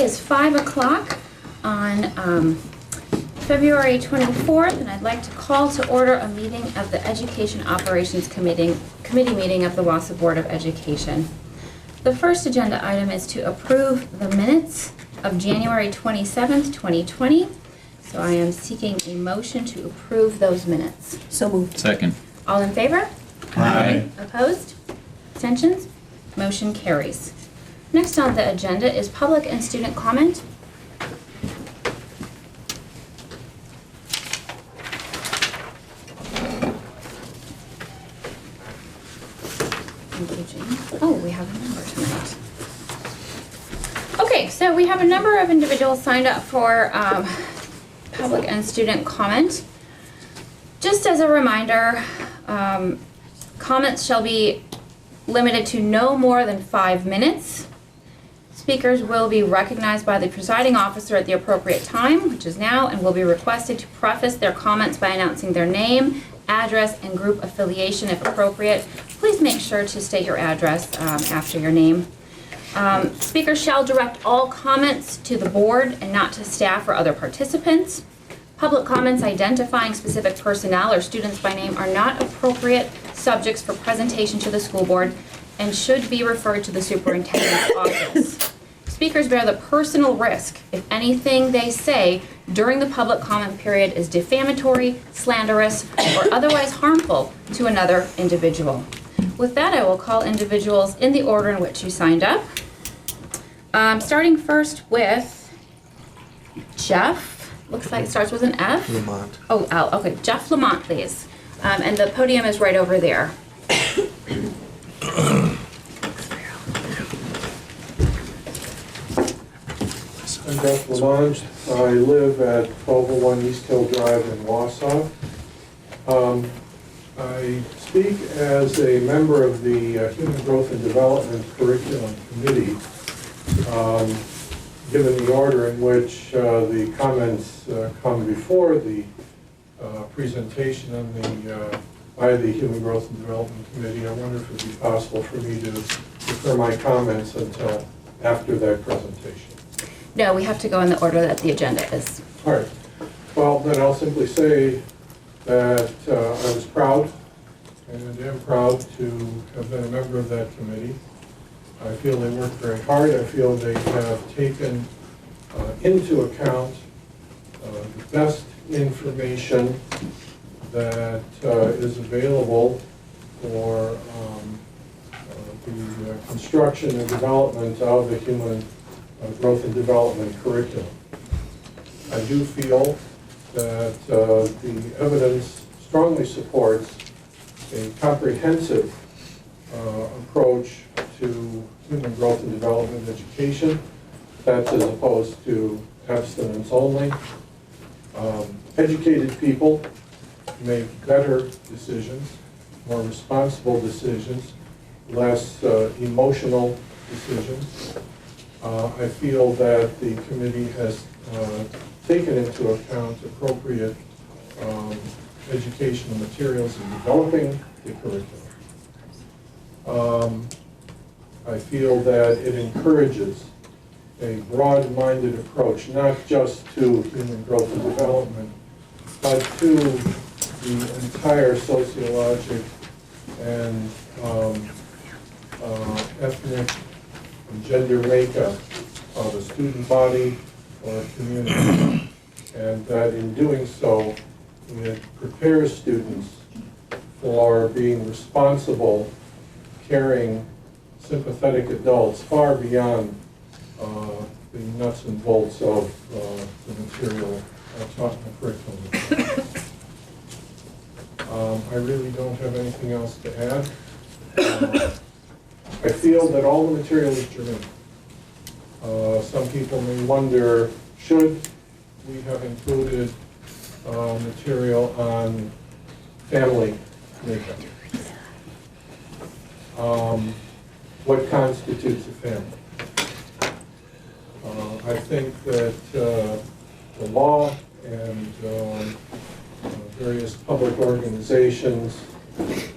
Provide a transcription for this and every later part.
is 5 o'clock on February 24th, and I'd like to call to order a meeting of the Education Operations Committee meeting of the Wausau Board of Education. The first agenda item is to approve the minutes of January 27th, 2020. So I am seeking a motion to approve those minutes. So moved. Second. All in favor? Aye. Opposed? Abstentions? Motion carries. Next on the agenda is public and student comment. Thank you, Jane. Oh, we have a number tonight. Okay, so we have a number of individuals signed up for public and student comment. Just as a reminder, comments shall be limited to no more than 5 minutes. Speakers will be recognized by the presiding officer at the appropriate time, which is now, and will be requested to preface their comments by announcing their name, address, and group affiliation if appropriate. Please make sure to state your address after your name. Speakers shall direct all comments to the board and not to staff or other participants. Public comments identifying specific personnel or students by name are not appropriate subjects for presentation to the school board and should be referred to the superintendent's office. Speakers bear the personal risk if anything they say during the public comment period is defamatory, slanderous, or otherwise harmful to another individual. With that, I will call individuals in the order in which you signed up. Starting first with Jeff. Looks like it starts with an F. Lamont. Oh, L. Okay, Jeff Lamont, please. And the podium is right over there. I'm Jeff Lamont. I live at 1201 East Hill Drive in Wausau. I speak as a member of the Human Growth and Development Curriculum Committee, given the order in which the comments come before the presentation on by the Human Growth and Development Committee. I wonder if it would be possible for me to defer my comments until after that presentation. No, we have to go in the order that the agenda is. All right. Well, then I'll simply say that I was proud and am proud to have been a member of that committee. I feel they worked very hard. I feel they have taken into account the best information that is available for the construction and development of the Human Growth and Development curriculum. I do feel that the evidence strongly supports a comprehensive approach to human growth and development education. That's as opposed to abstinence only. Educated people make better decisions, more responsible decisions, less emotional decisions. I feel that the committee has taken into account appropriate educational materials in developing the curriculum. I feel that it encourages a broad-minded approach, not just to human growth and development, but to the entire sociologic and ethnic and gender makeup of a student body or a community. And that in doing so, it prepares students for being responsible, caring, sympathetic adults far beyond the nuts and bolts of the material taught in the curriculum. I really don't have anything else to add. I feel that all the material is germane. Some people may wonder, should we have included material on family makeup? What constitutes a family? I think that the law and various public organizations,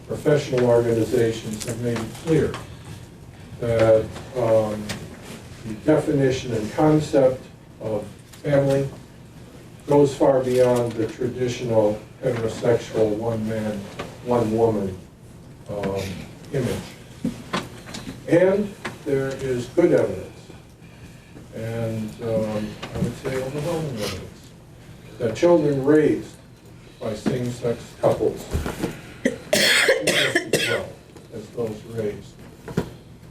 professional organizations have made it clear that the definition and concept of family goes far beyond the traditional heterosexual one man, one woman image. And there is good evidence, and I would say overwhelming evidence, that children raised by same-sex couples just as well as those raised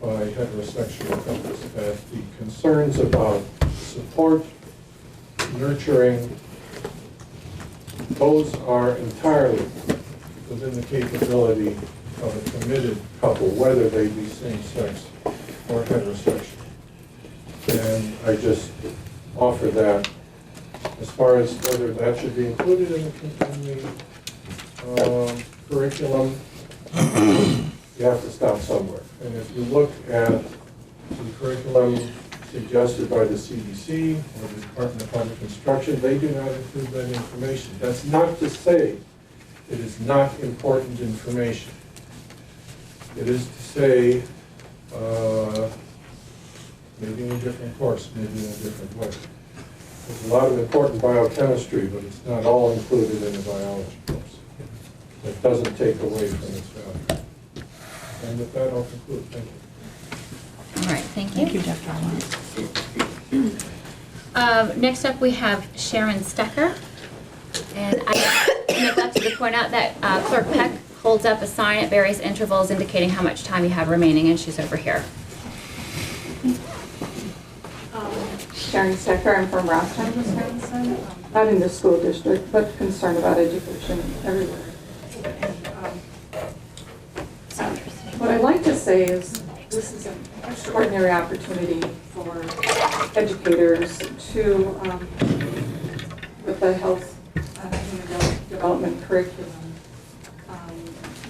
by heterosexual couples, that the concerns about support, nurturing, those are entirely within the capability of a committed couple, whether they be same-sex or heterosexual. And I just offer that. As far as whether that should be included in the curriculum, you have to stop somewhere. And if you look at the curriculum suggested by the CDC or the Department of Public Instruction, they do not include that information. That's not to say it is not important information. It is to say, maybe in a different course, maybe in a different way. There's a lot of important biochemistry, but it's not all included in the biology course. It doesn't take away from its value. And with that, I'll conclude. Thank you. All right, thank you. Thank you, Dr. Next up, we have Sharon Stecker. And I neglected to point out that Clerk Peck holds up a sign at various intervals indicating how much time you have remaining, and she's over here. Sharon Stecker, I'm from Wausau, Wisconsin. Not in the school district, but concerned about education everywhere. And, what I'd like to say is this is an extraordinary opportunity for educators to, with the health and development curriculum.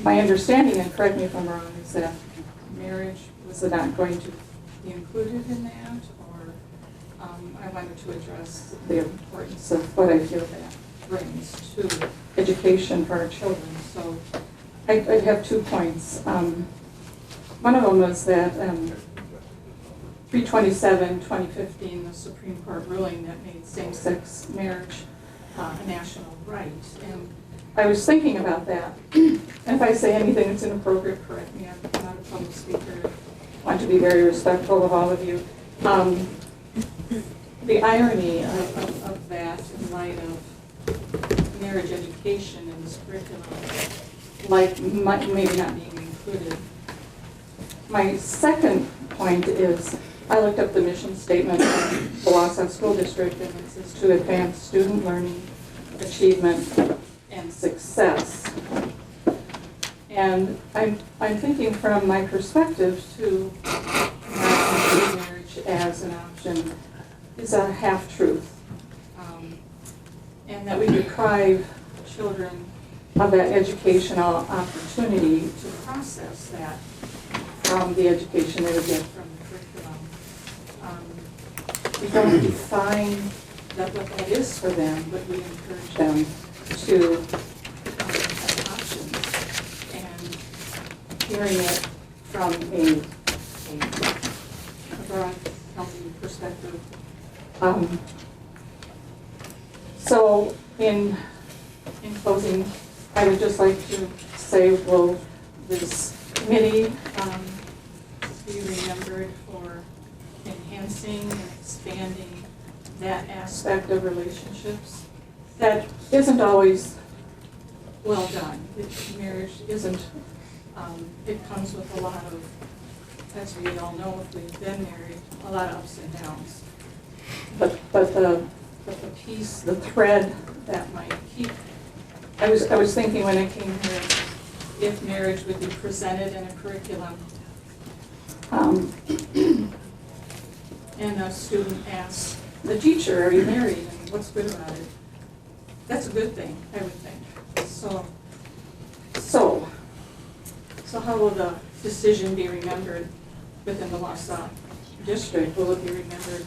My understanding, and correct me if I'm wrong, is that marriage was not going to be included in that, or I wanted to address the importance of what I feel that brings to education for our children. So I have 2 points. One of them was that 327/2015, the Supreme Court ruling that made same-sex marriage a national right. And I was thinking about that. And if I say anything that's inappropriate, correct me. I'm not a public speaker. I want to be very respectful of all of you. The irony of that in light of marriage education in this curriculum, like maybe not being included. My second point is, I looked up the mission statement of the Wausau School District, and it says to advance student learning, achievement, and success. And I'm thinking from my perspective to not include marriage as an option is a half-truth. And that we deprive children of that educational opportunity to process that from the education they would get from the curriculum. We don't define what that is for them, but we encourage them to have options. And hearing it from a broad, healthy perspective. So in closing, I would just like to say, will this committee be remembered for enhancing and expanding that aspect of relationships that isn't always well done. Marriage isn't, it comes with a lot of, as we all know if we've been married, a lot of ups and downs. But the piece, the thread that might keep, I was thinking when I came here, if marriage would be presented in a curriculum, and a student asks the teacher, are you married, and what's good about it? That's a good thing, I would think. So how will the decision be remembered within the Wausau district? Will it be remembered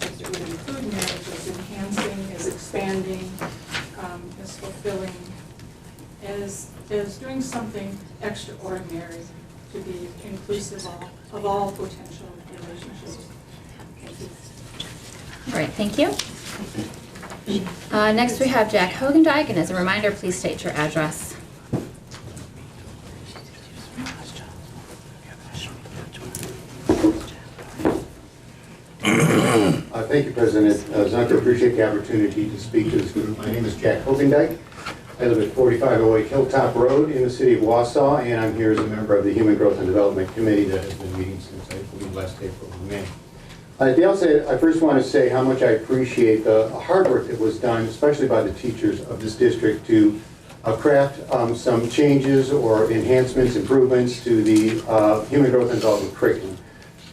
as it would include marriage, as enhancing, as expanding, as fulfilling, as doing something extraordinary to be inclusive of all potential relationships? All right, thank you. Next we have Jack Hogendijk, and as a reminder, please state your address. Thank you, President Zunker. Appreciate the opportunity to speak to this group. My name is Jack Hogendijk. I live at 4508 Hilltop Road in the city of Wausau, and I'm here as a member of the Human Growth and Development Committee that has been meeting since, I believe, last April and May. At the outset, I first want to say how much I appreciate the hard work that was done, especially by the teachers of this district, to craft some changes or enhancements, improvements to the Human Growth and Development curriculum.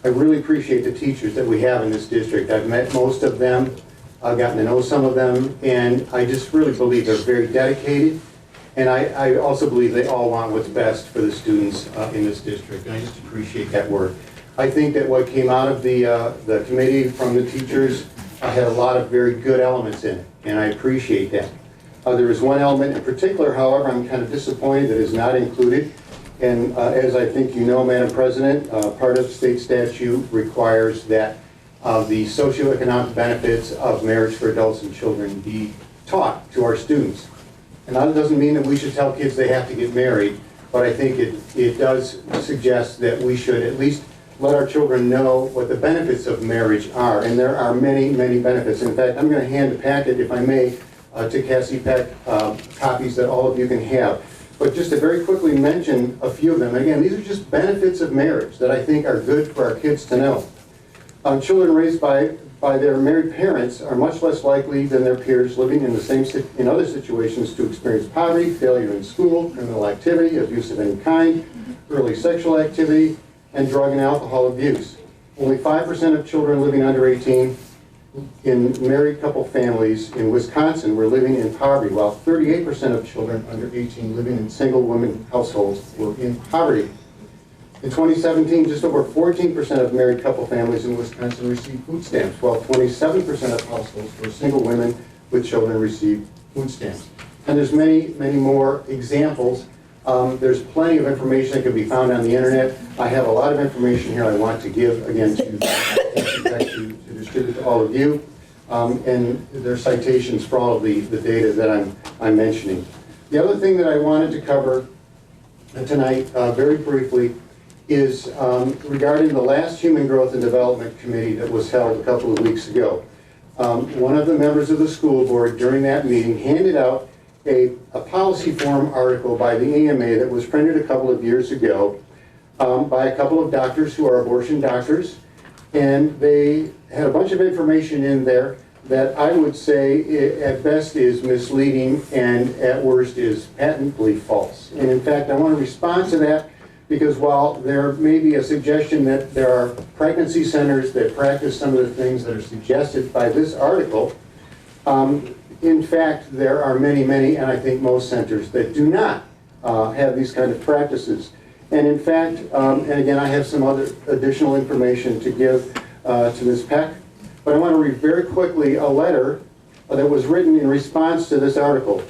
I really appreciate the teachers that we have in this district. I've met most of them, I've gotten to know some of them, and I just really believe they're very dedicated. And I also believe they all want what's best for the students in this district, and I just appreciate that work. I think that what came out of the committee from the teachers had a lot of very good elements in it, and I appreciate that. There is one element in particular, however, I'm kind of disappointed that is not included. And as I think you know, Madam President, part of state statute requires that the socioeconomic benefits of marriage for adults and children be taught to our students. And that doesn't mean that we should tell kids they have to get married, but I think it does suggest that we should at least let our children know what the benefits of marriage are. And there are many, many benefits. In fact, I'm going to hand a packet, if I may, to Cassie Peck, copies that all of you can have. But just to very quickly mention a few of them. Again, these are just benefits of marriage that I think are good for our kids to know. Children raised by their married parents are much less likely than their peers living in other situations to experience poverty, failure in school, criminal activity, abuse of any kind, early sexual activity, and drug and alcohol abuse. Only 5% of children living under 18 in married couple families in Wisconsin were living in poverty, while 38% of children under 18 living in single women households were in poverty. In 2017, just over 14% of married couple families in Wisconsin received food stamps, while 27% of households where single women with children received food stamps. And there's many, many more examples. There's plenty of information that can be found on the internet. I have a lot of information here I want to give, again, to distribute to all of you. And there's citations for all of the data that I'm mentioning. The other thing that I wanted to cover tonight, very briefly, is regarding the last Human Growth and Development Committee that was held a couple of weeks ago. One of the members of the school board during that meeting handed out a policy forum article by the AMA that was printed a couple of years ago by a couple of doctors who are abortion doctors. And they had a bunch of information in there that I would say at best is misleading and at worst is patently false. And in fact, I want to respond to that because while there may be a suggestion that there are pregnancy centers that practice some of the things that are suggested by this article, in fact, there are many, many, and I think most centers that do not have these kind of practices. And in fact, and again, I have some other additional information to give to Ms. Peck, but I want to read very quickly a letter that was written in response to this article.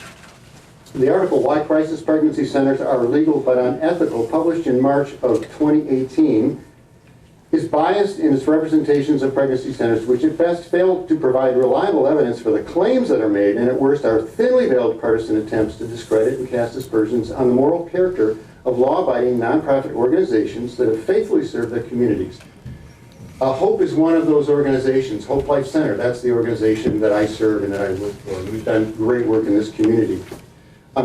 The article, Why Crisis Pregnancy Centers Are Illegal But Unethical, published in March of 2018, is biased in its representations of pregnancy centers, which at best fail to provide reliable evidence for the claims that are made, and at worst are thinly veiled partisan attempts to discredit and cast aspersions on the moral character of law-abiding nonprofit organizations that have faithfully served their communities. HOPE is one of those organizations, Hope Life Center. That's the organization that I serve and that I work for. We've done great work in this community.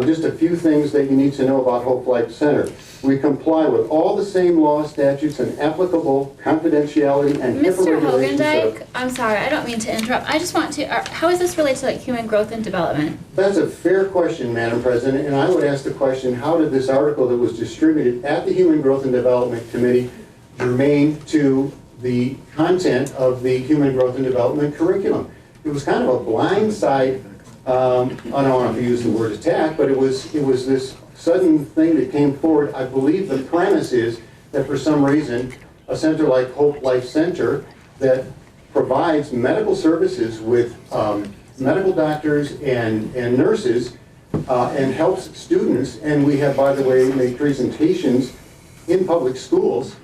Just a few things that you need to know about Hope Life Center. We comply with all the same laws, statutes, and applicable confidentiality and HIPAA Mr. regulations. Hogendijk, I'm sorry, I don't mean to interrupt. I just want to, how is this related to like human growth and development? That's a fair question, Madam President, and I would ask the question, how did this article that was distributed at the Human Growth and Development Committee germane to the content of the Human Growth and Development curriculum? It was kind of a blindside, I don't want to use the word attack, but it was this sudden thing that came forward. I believe the premise is that for some reason, a center like Hope Life Center that provides medical services with medical doctors and nurses and helps students, and we have, by the way, made presentations in public schools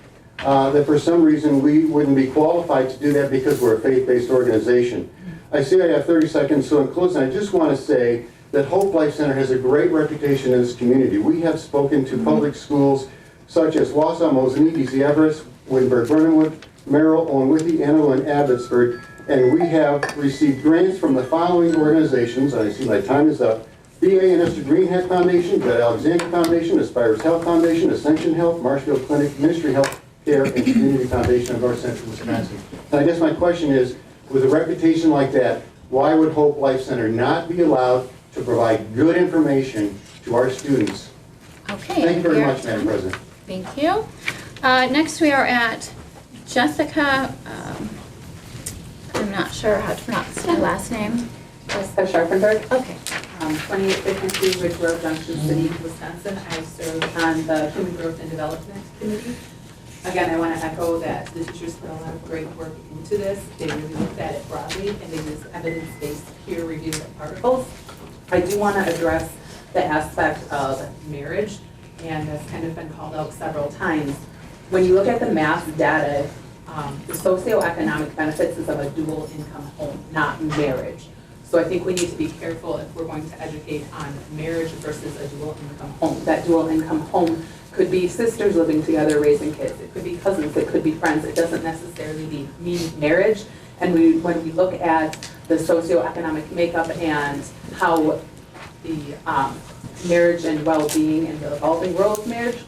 that for some reason we wouldn't be qualified to do that because we're a faith-based organization. I see I have 30 seconds, so in closing, I just want to say that Hope Life Center has a great reputation in this community. We have spoken to public schools such as Wausau, Mosinee, D.C. Everest, Wittenberg, Burnhamwood, Merrill, Owen-Withy, Antelope, and Abbotsford, and we have received grants from the following organizations. I see my time is up. BA and Esther Greenhead Foundation, Good Alexander Foundation, Aspires Health Foundation, Ascension Health, Marshfield Clinic, Ministry Health Care, and Community Foundation of North Central Wisconsin. And I guess my question is, with a reputation like that, why would Hope Life Center not be allowed to provide good information to our students? Okay. Thank you very here- much, Madam President. Thank you. Next we are at Jessica, I'm not sure how to pronounce her last name. Jessica Sharpenberg, Okay. 2852 Ridge Road, Junction City, Wisconsin. I serve on the Human Growth and Development Committee. Again, I want to echo that the teachers put a lot of great work into this. They really looked at it broadly, and they used evidence-based peer-reviewed articles. I do want to address the aspect of marriage, and that's kind of been called out several times. When you look at the math data, the socioeconomic benefits is of a dual income home, not marriage. So I think we need to be careful if we're going to educate on marriage versus a dual income home. That dual income home could be sisters living together raising kids. It could be cousins, it could be friends. It doesn't necessarily mean marriage. And when we look at the socioeconomic makeup and how the marriage and well-being and the evolving world of marriage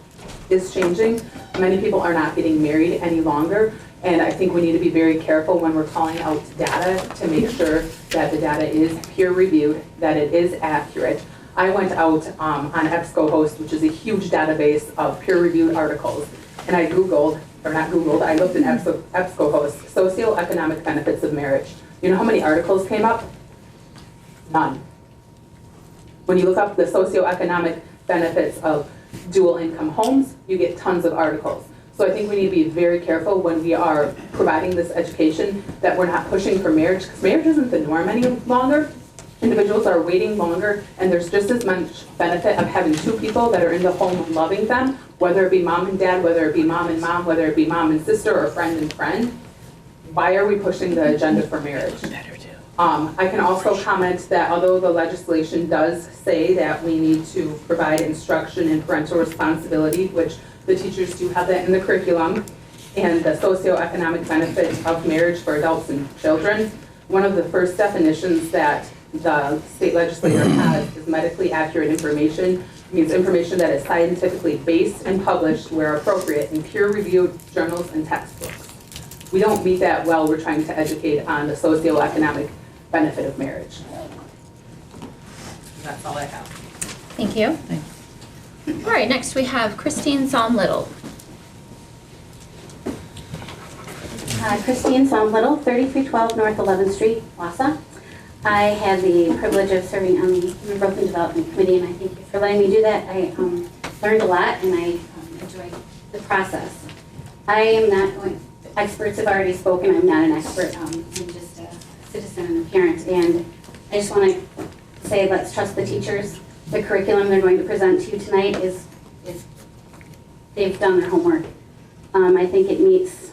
is changing, many people are not getting married any longer. And I think we need to be very careful when we're calling out data to make sure that the data is peer-reviewed, that it is accurate. I went out on EBSCOhost, which is a huge database of peer-reviewed articles, and I Googled, or not Googled, I looked in EBSCOhost, socioeconomic benefits of marriage. You know how many articles came up? None. When you look up the socioeconomic benefits of dual income homes, you get tons of articles. So I think we need to be very careful when we are providing this education that we're not pushing for marriage, because marriage isn't the norm any longer. Individuals are waiting longer, and there's just as much benefit of having two people that are in the home loving them, whether it be mom and dad, whether it be mom and mom, whether it be mom and sister, or friend and friend. Why are we pushing the agenda for marriage? I can also comment that although the legislation does say that we need to provide instruction in parental responsibility, which the teachers do have that in the curriculum, and the socioeconomic benefits of marriage for adults and children, one of the first definitions that the state legislature has is medically accurate information. It means information that is scientifically based and published where appropriate in peer-reviewed journals and textbooks. We don't meet that well. We're trying to educate on the socioeconomic benefit of marriage. That's all I have. Thank you. All right, next we have Christine Salm-Little. Christine Salm-Little, 3312 North 11th Street, Wausau. I had the privilege of serving on the Human Growth and Development Committee, and I thank you for letting me do that. I learned a lot, and I enjoyed the process. I am not going, experts have already spoken, I'm not an expert, I'm just a citizen and a parent, and I just want to say let's trust the teachers. The curriculum they're going to present to you tonight is they've done their homework. I think it meets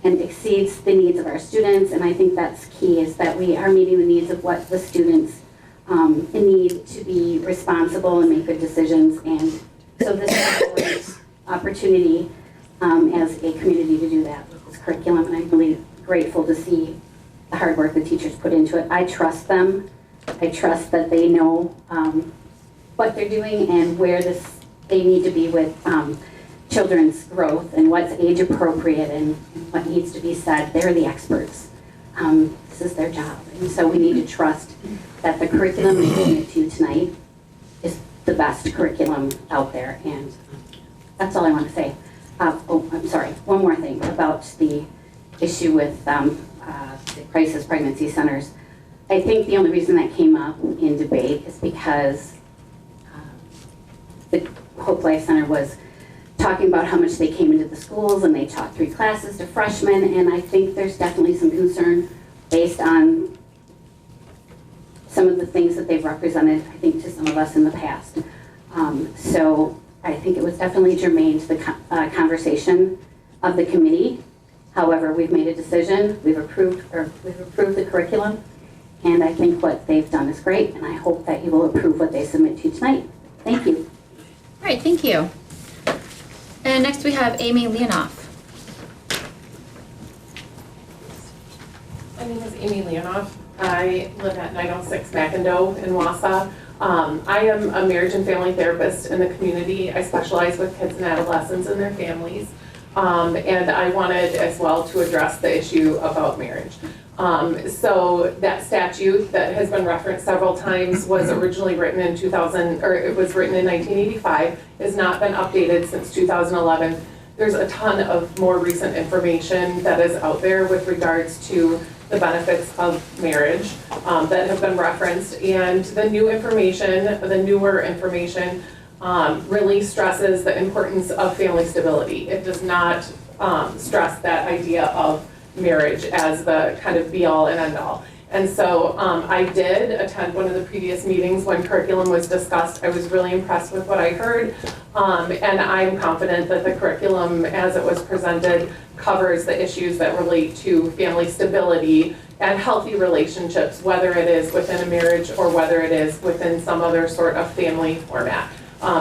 and exceeds the needs of our students, and I think that's key, is that we are meeting the needs of what the students need to be responsible and make good decisions. And so this is a great opportunity as a community to do that with this curriculum, and I'm really grateful to see the hard work the teachers put into it. I trust them. I trust that they know what they're doing and where they need to be with children's growth and what's age appropriate and what needs to be said. They're the experts. This is their job. And so we need to trust that the curriculum we're giving to you tonight is the best curriculum out there. And that's all I want to say. Oh, I'm sorry. One more thing about the issue with the crisis pregnancy centers. I think the only reason that came up in debate is because the Hope Life Center was talking about how much they came into the schools and they taught 3 classes to freshmen, and I think there's definitely some concern based on some of the things that they've represented, I think, to some of us in the past. So I think it was definitely germane to the conversation of the committee. However, we've made a decision, we've approved the curriculum, and I think what they've done is great, and I hope that you will approve what they submit to you tonight. Thank you. All right, thank you. And next we have Amy Leonoff. My name is Amy Leonoff. I live at 906 McIndoe in Wausau. I am a marriage and family therapist in the community. I specialize with kids and adolescents and their families. And I wanted as well to address the issue about marriage. So that statute that has been referenced several times was originally written in 2000, or it was written in 1985, has not been updated since 2011. There's a ton of more recent information that is out there with regards to the benefits of marriage that have been referenced. And the new information, the newer information, really stresses the importance of family stability. It does not stress that idea of marriage as the kind of be-all and end-all. And so I did attend one of the previous meetings when curriculum was discussed. I was really impressed with what I heard, and I'm confident that the curriculum as it was presented covers the issues that relate to family stability and healthy relationships, whether it is within a marriage or whether it is within some other sort of family format.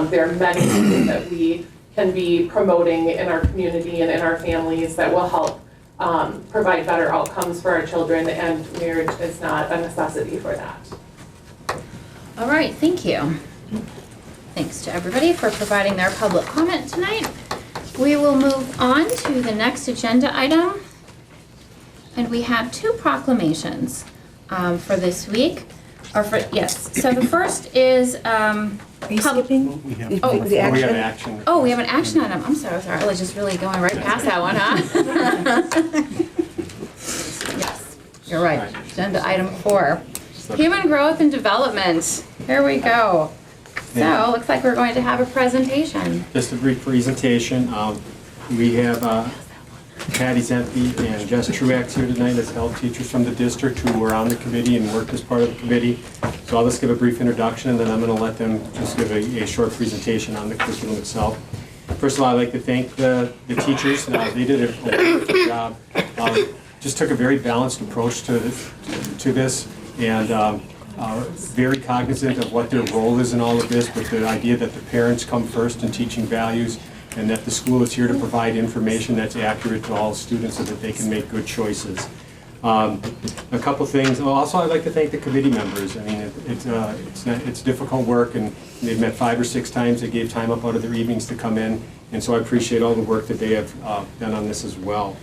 There are many things that we can be promoting in our community and in our families that will help provide better outcomes for our children, and marriage is not a necessity for that. All right, thank you. Thanks to everybody for providing their public comment tonight. We will move on to the next agenda item. And we have two proclamations for this week. Yes, so the first is Are you skipping? We have, Oh, we have action. Oh, we have an action item. I'm sorry. I was just really going right past that one, huh? Yes, you're right. Agenda item 4. Human growth and development. Here we go. So, looks like we're going to have a presentation. Just a brief presentation. We have Patty Zemke and Jess Truax here tonight as health teachers from the district who were on the committee and worked as part of the committee. So I'll just give a brief introduction, and then I'm going to let them just give a short presentation on the curriculum itself. First of all, I'd like to thank the teachers. They did a wonderful job. Just took a very balanced approach to this, and very cognizant of what their role is in all of this, with the idea that the parents come first in teaching values, and that the school is here to provide information that's accurate to all students so that they can make good choices. A couple things. Also, I'd like to thank the committee members. I mean, it's difficult work, and they've met 5 or 6 times. They gave time up out of their evenings to come in, and so I appreciate all the work that they have done on this as well.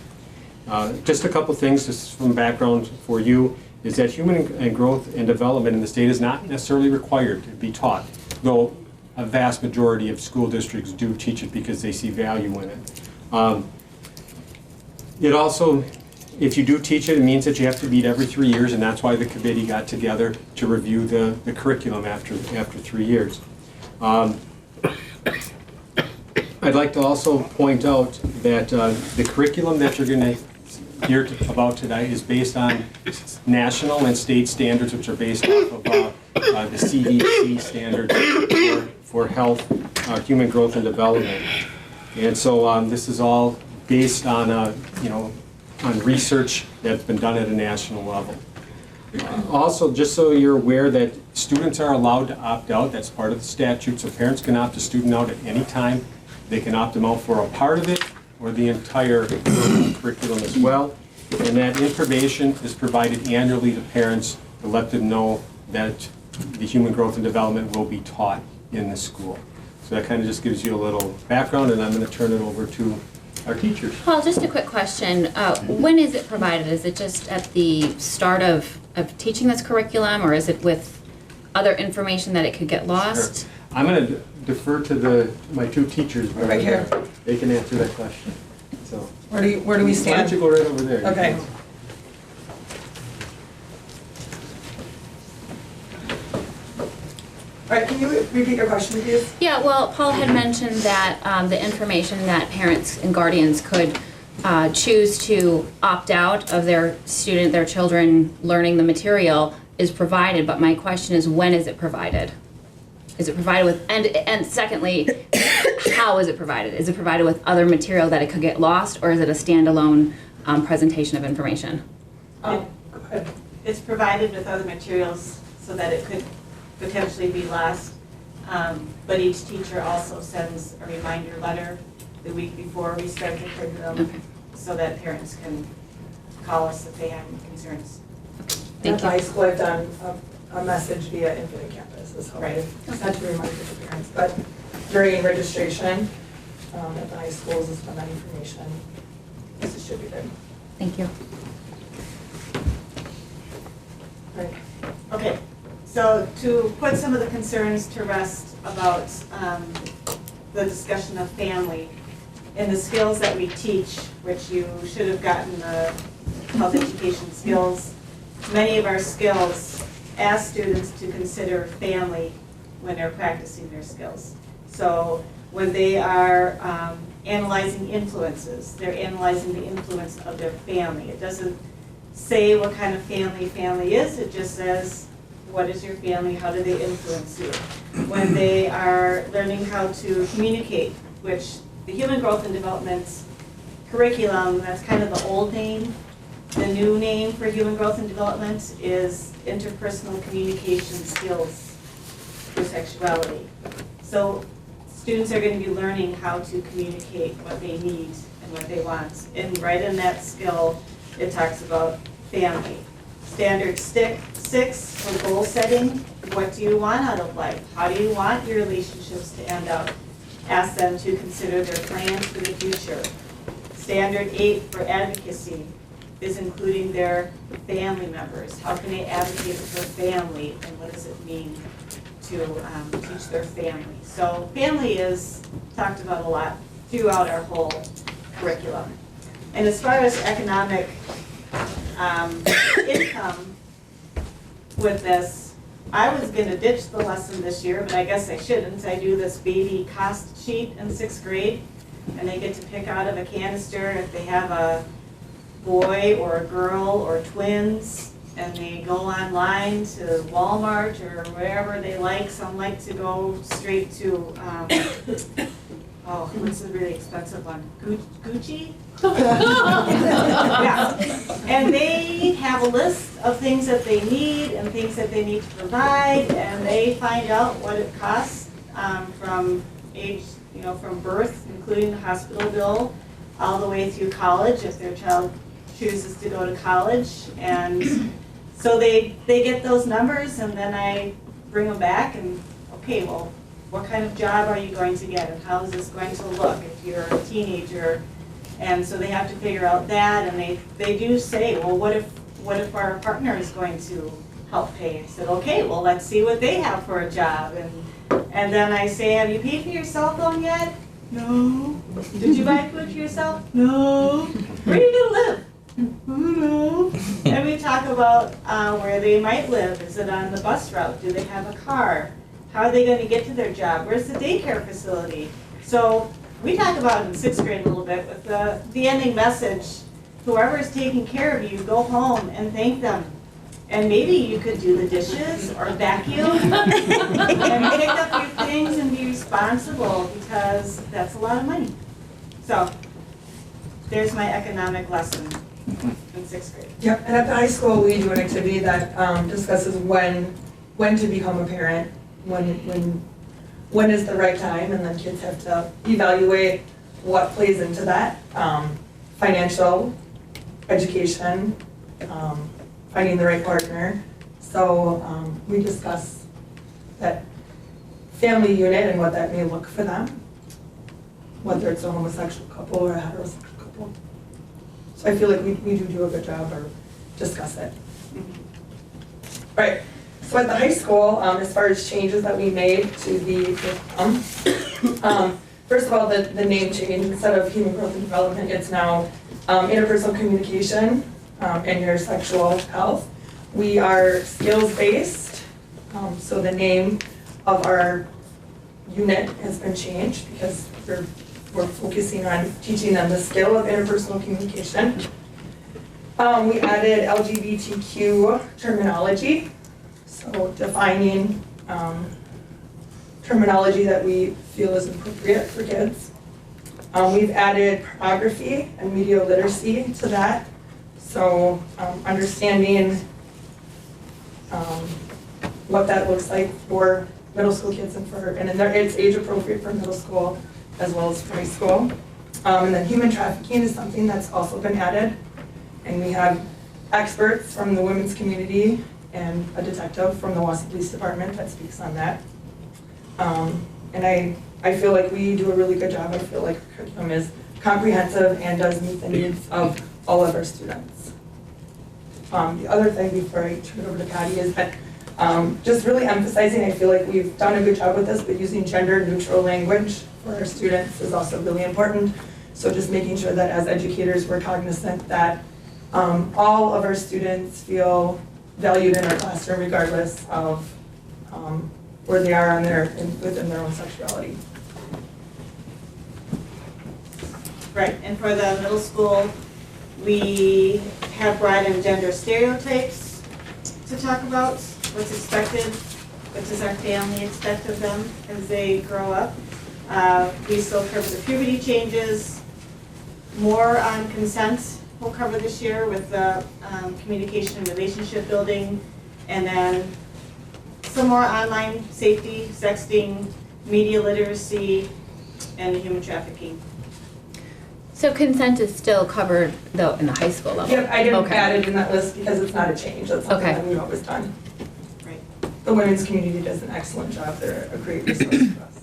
Just a couple things, just from background for you, is that human and growth and development in the state is not necessarily required to be taught, though a vast majority of school districts do teach it because they see value in it. It also, if you do teach it, it means that you have to meet every 3 years, and that's why the committee got together to review the curriculum after 3 years. I'd like to also point out that the curriculum that you're going to hear about today is based on national and state standards, which are based off of the CDC standards for health, human growth and development. And so this is all based on, on research that's been done at a national level. Also, just so you're aware that students are allowed to opt out. That's part of the statute, so parents can opt a student out at any time. They can opt them out for a part of it or the entire curriculum as well. And that information is provided annually to parents to let them know that the human growth and development will be taught in the school. So that kind of just gives you a little background, and I'm going to turn it over to our teachers. Paul, just a quick question. When is it provided? Is it just at the start of teaching this curriculum, or is it with other information that it could get lost? Sure. I'm going to defer to my 2 teachers. Right here. They can answer that question. So Where do we why stand? don't you go right over there? Okay. All right, can you repeat your question, please? Yeah, well, Paul had mentioned that the information that parents and guardians could choose to opt out of their children learning the material is provided, but my question is, when is it provided? Is it provided with, and secondly, how is it provided? Is it provided with other material that it could get lost, or is it a standalone presentation of information? Go ahead. It's provided with other materials so that it could potentially be lost. But each teacher also sends a reminder letter the week before we start the curriculum, Okay. so that parents can call us if they have any concerns. Thank At the you. high school, I've done a message via Infinite Campus is how Right. I sent a reminder to parents. But during registration at the high schools is when that information is distributed. Thank you. Right. Okay, so to put some of the concerns to rest about the discussion of family, and the skills that we teach, which you should have gotten the health education skills, many of our skills ask students to consider family when they're practicing their skills. So when they are analyzing influences, they're analyzing the influence of their family. It doesn't say what kind of family is, it just says, what is your family, how do they influence you? When they are learning how to communicate, which the human growth and development curriculum, that's kind of the old name. The new name for human growth and development is interpersonal communication skills for sexuality. So students are going to be learning how to communicate what they need and what they want. And right in that skill, it talks about family. Standard 6 for goal setting. What do you want out of life? How do you want your relationships to end up? Ask them to consider their plans for the future. Standard 8 for advocacy is including their family members. How can they advocate for family, and what does it mean to teach their family? So family is talked about a lot throughout our whole curriculum. And as far as economic income with this, I was going to ditch the lesson this year, but I guess I shouldn't. I do this baby cost sheet in 6th grade, and they get to pick out of a canister if they have a boy or a girl or twins, and they go online to Walmart or wherever they like. Some like to go straight to, what's the really expensive one? Gucci? Yeah. And they have a list of things that they need and things that they need to provide, and they find out what it costs from age, from birth, including the hospital bill, all the way through college if their child chooses to go to college. And so they get those numbers, and then I bring them back and, okay, well, what kind of job are you going to get, and how is this going to look if you're a teenager? And so they have to figure out that, and they do say, well, what if our partner is going to help pay? I said, okay, well, let's see what they have for a job. And then I say, have you paid for your cell phone yet? No. Did you buy food for yourself? No. Where are you going to live? No. And we talk about where they might live. Is it on the bus route? Do they have a car? How are they going to get to their job? Where's the daycare facility? So we talk about it in 6th grade a little bit with the ending message. Whoever is taking care of you, go home and thank them. And maybe you could do the dishes or vacuum and pick up your things and be responsible, because that's a lot of money. So there's my economic lesson in 6th grade. Yep, and at the high school, we do an activity that discusses when to become a parent, when is the right time, and then kids have to evaluate what plays into that. Financial, education, finding the right partner. So we discuss that family unit and what that may look for them, whether it's a homosexual couple or a heterosexual couple. So I feel like we do a good job or discuss it. Right. So at the high school, as far as changes that we made to the curriculum, first of all, the name change. Instead of human growth and development, it's now interpersonal communication and your sexual health. We are skills-based, so the name of our unit has been changed because we're focusing on teaching them the skill of interpersonal communication. We added LGBTQ terminology, so defining terminology that we feel is appropriate for kids. We've added pornography and media literacy to that. So understanding what that looks like for middle school kids and it's age appropriate for middle school as well as for high school. And then human trafficking is something that's also been added. And we have experts from the women's community and a detective from the Wausau Police Department that speaks on that. And I feel like we do a really good job. I feel like our curriculum is comprehensive and does meet the needs of all of our students. The other thing before I turn it over to Patty is that just really emphasizing, I feel like we've done a good job with this, but using gender neutral language for our students is also really important. So just making sure that as educators, we're cognizant that all of our students feel valued in our classroom regardless of where they are within their own sexuality. Right, and for the middle school, we have brought in gender stereotypes to talk about what's expected, what does our family expect of them as they grow up. We still cover the puberty changes, more on consent we'll cover this year with the communication and relationship building, and then some more online safety, sexting, media literacy, and human trafficking. So consent is still covered though in the high school level? Yep, I didn't Okay. add it in that list because it's not a change. That's something Okay. that we've always done. Right. The women's community does an excellent job. They're a great resource for us.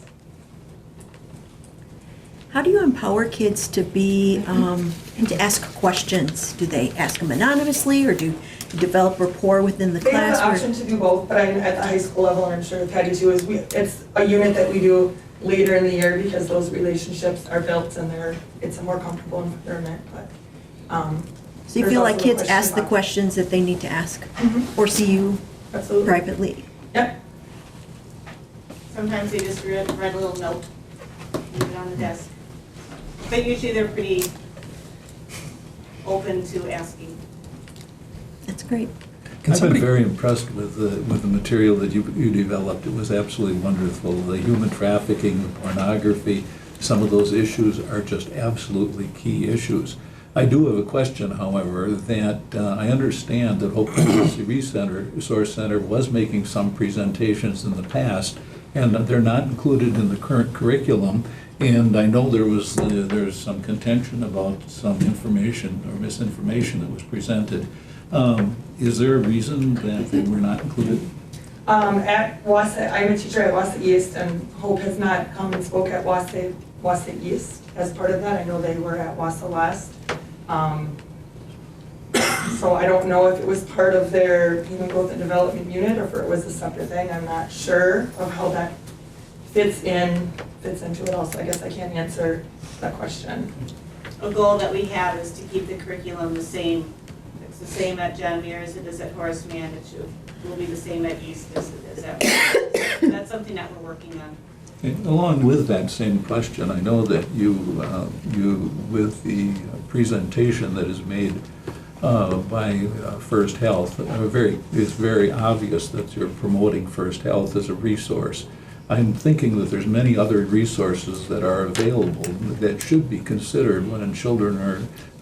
How do you empower kids to be, and to ask questions? Do they ask them anonymously, or do you develop rapport within the They have class? the option to do both, but at the high school level, and I'm sure Patty too, it's a unit that we do later in the year because those relationships are built and it's a more comfortable environment, but. So you there's feel also like the kids question ask the box. questions that they need to ask, Mhm. or see you Absolutely. privately? Yep. Sometimes they just write a little note, leave it on the desk. But usually they're pretty open to asking. That's great. I've been very impressed with the material that you developed. It was absolutely wonderful. The human trafficking, the pornography, some of those issues are just absolutely key issues. I do have a question, however, that I understand that Hope Literacy Resource Center was making some presentations in the past, and they're not included in the current curriculum. And I know there's some contention about some information or misinformation that was presented. Is there a reason that they were not included? At Wausau, I'm a teacher at Wausau East, and Hope has not come and spoke at Wausau East as part of that. I know they were at Wausau West. So I don't know if it was part of their human growth and development unit or if it was a separate thing. I'm not sure of how that fits into it all, so I guess I can't answer that question. A goal that we have is to keep the curriculum the same. It's the same at John Muir as it is at Horace Mann. It will be the same at East as it is at Wausau. That's something that we're working on. And along with that same question, I know that you with the presentation that is made by First Health, it's very obvious that you're promoting First Health as a resource. I'm thinking that there's many other resources that are available that should be considered when children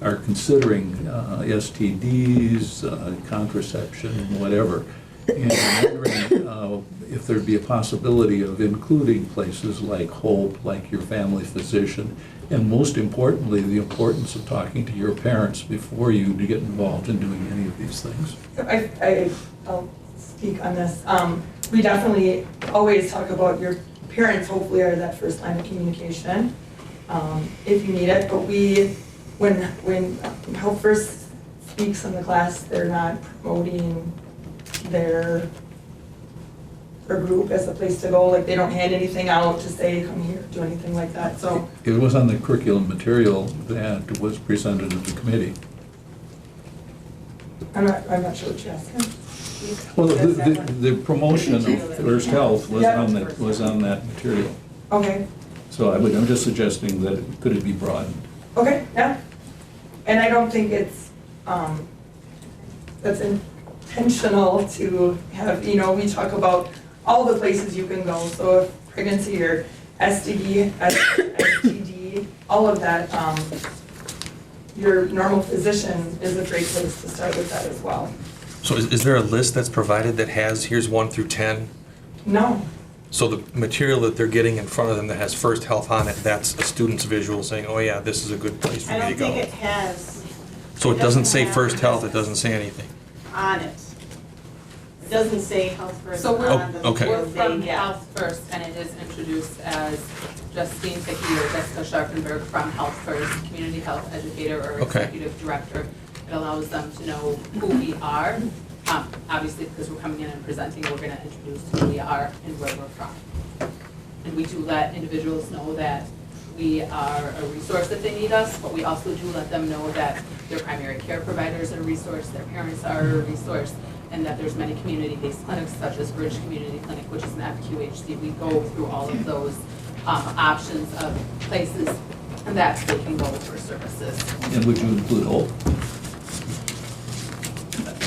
are considering STDs, contraception, whatever. And I'm wondering if there'd be a possibility of including places like Hope, like your family physician, and most importantly, the importance of talking to your parents before you get involved in doing any of these things. I'll speak on this. We definitely always talk about your parents, hopefully, are that first line of communication, if you need it. But when Hope first speaks in the class, they're not promoting their group as a place to go. Like, they don't hand anything out to say, come here, do anything like that, so. It was on the curriculum material that was presented at the committee. I'm not sure what you're asking. Well, the promotion of First Health was on that material. Okay, So I'm just suggesting that could it be broadened? okay, yeah. And I don't think it's, that's intentional to have, we talk about all the places you can go. So if pregnancy or STD, STD, all of that, your normal physician is a great place to start with that as well. So is there a list that's provided that has, here's 1 through 10? No, So the material that they're getting in front of them that has First Health on it, that's a student's visual saying, oh yeah, this is a good place for I me don't to go. think it has So it doesn't say have First Health, it doesn't say anything. on it. It doesn't say Health First So we're, on the okay. we're thing, from yeah. Health First, and it is introduced as Justine Hickey or Jessica Scharfenberg from Health First, community health educator or Okay. executive director. It allows them to know who we are. Obviously, because we're coming in and presenting, we're gonna introduce who we are and where we're from. And we do let individuals know that we are a resource if they need us, but we also do let them know that their primary care providers are a resource, their parents are a resource, and that there's many community-based clinics such as Bridge Community Clinic, which is an FQHC. We go through all of those options of places that they can go for services. And would you include Hope?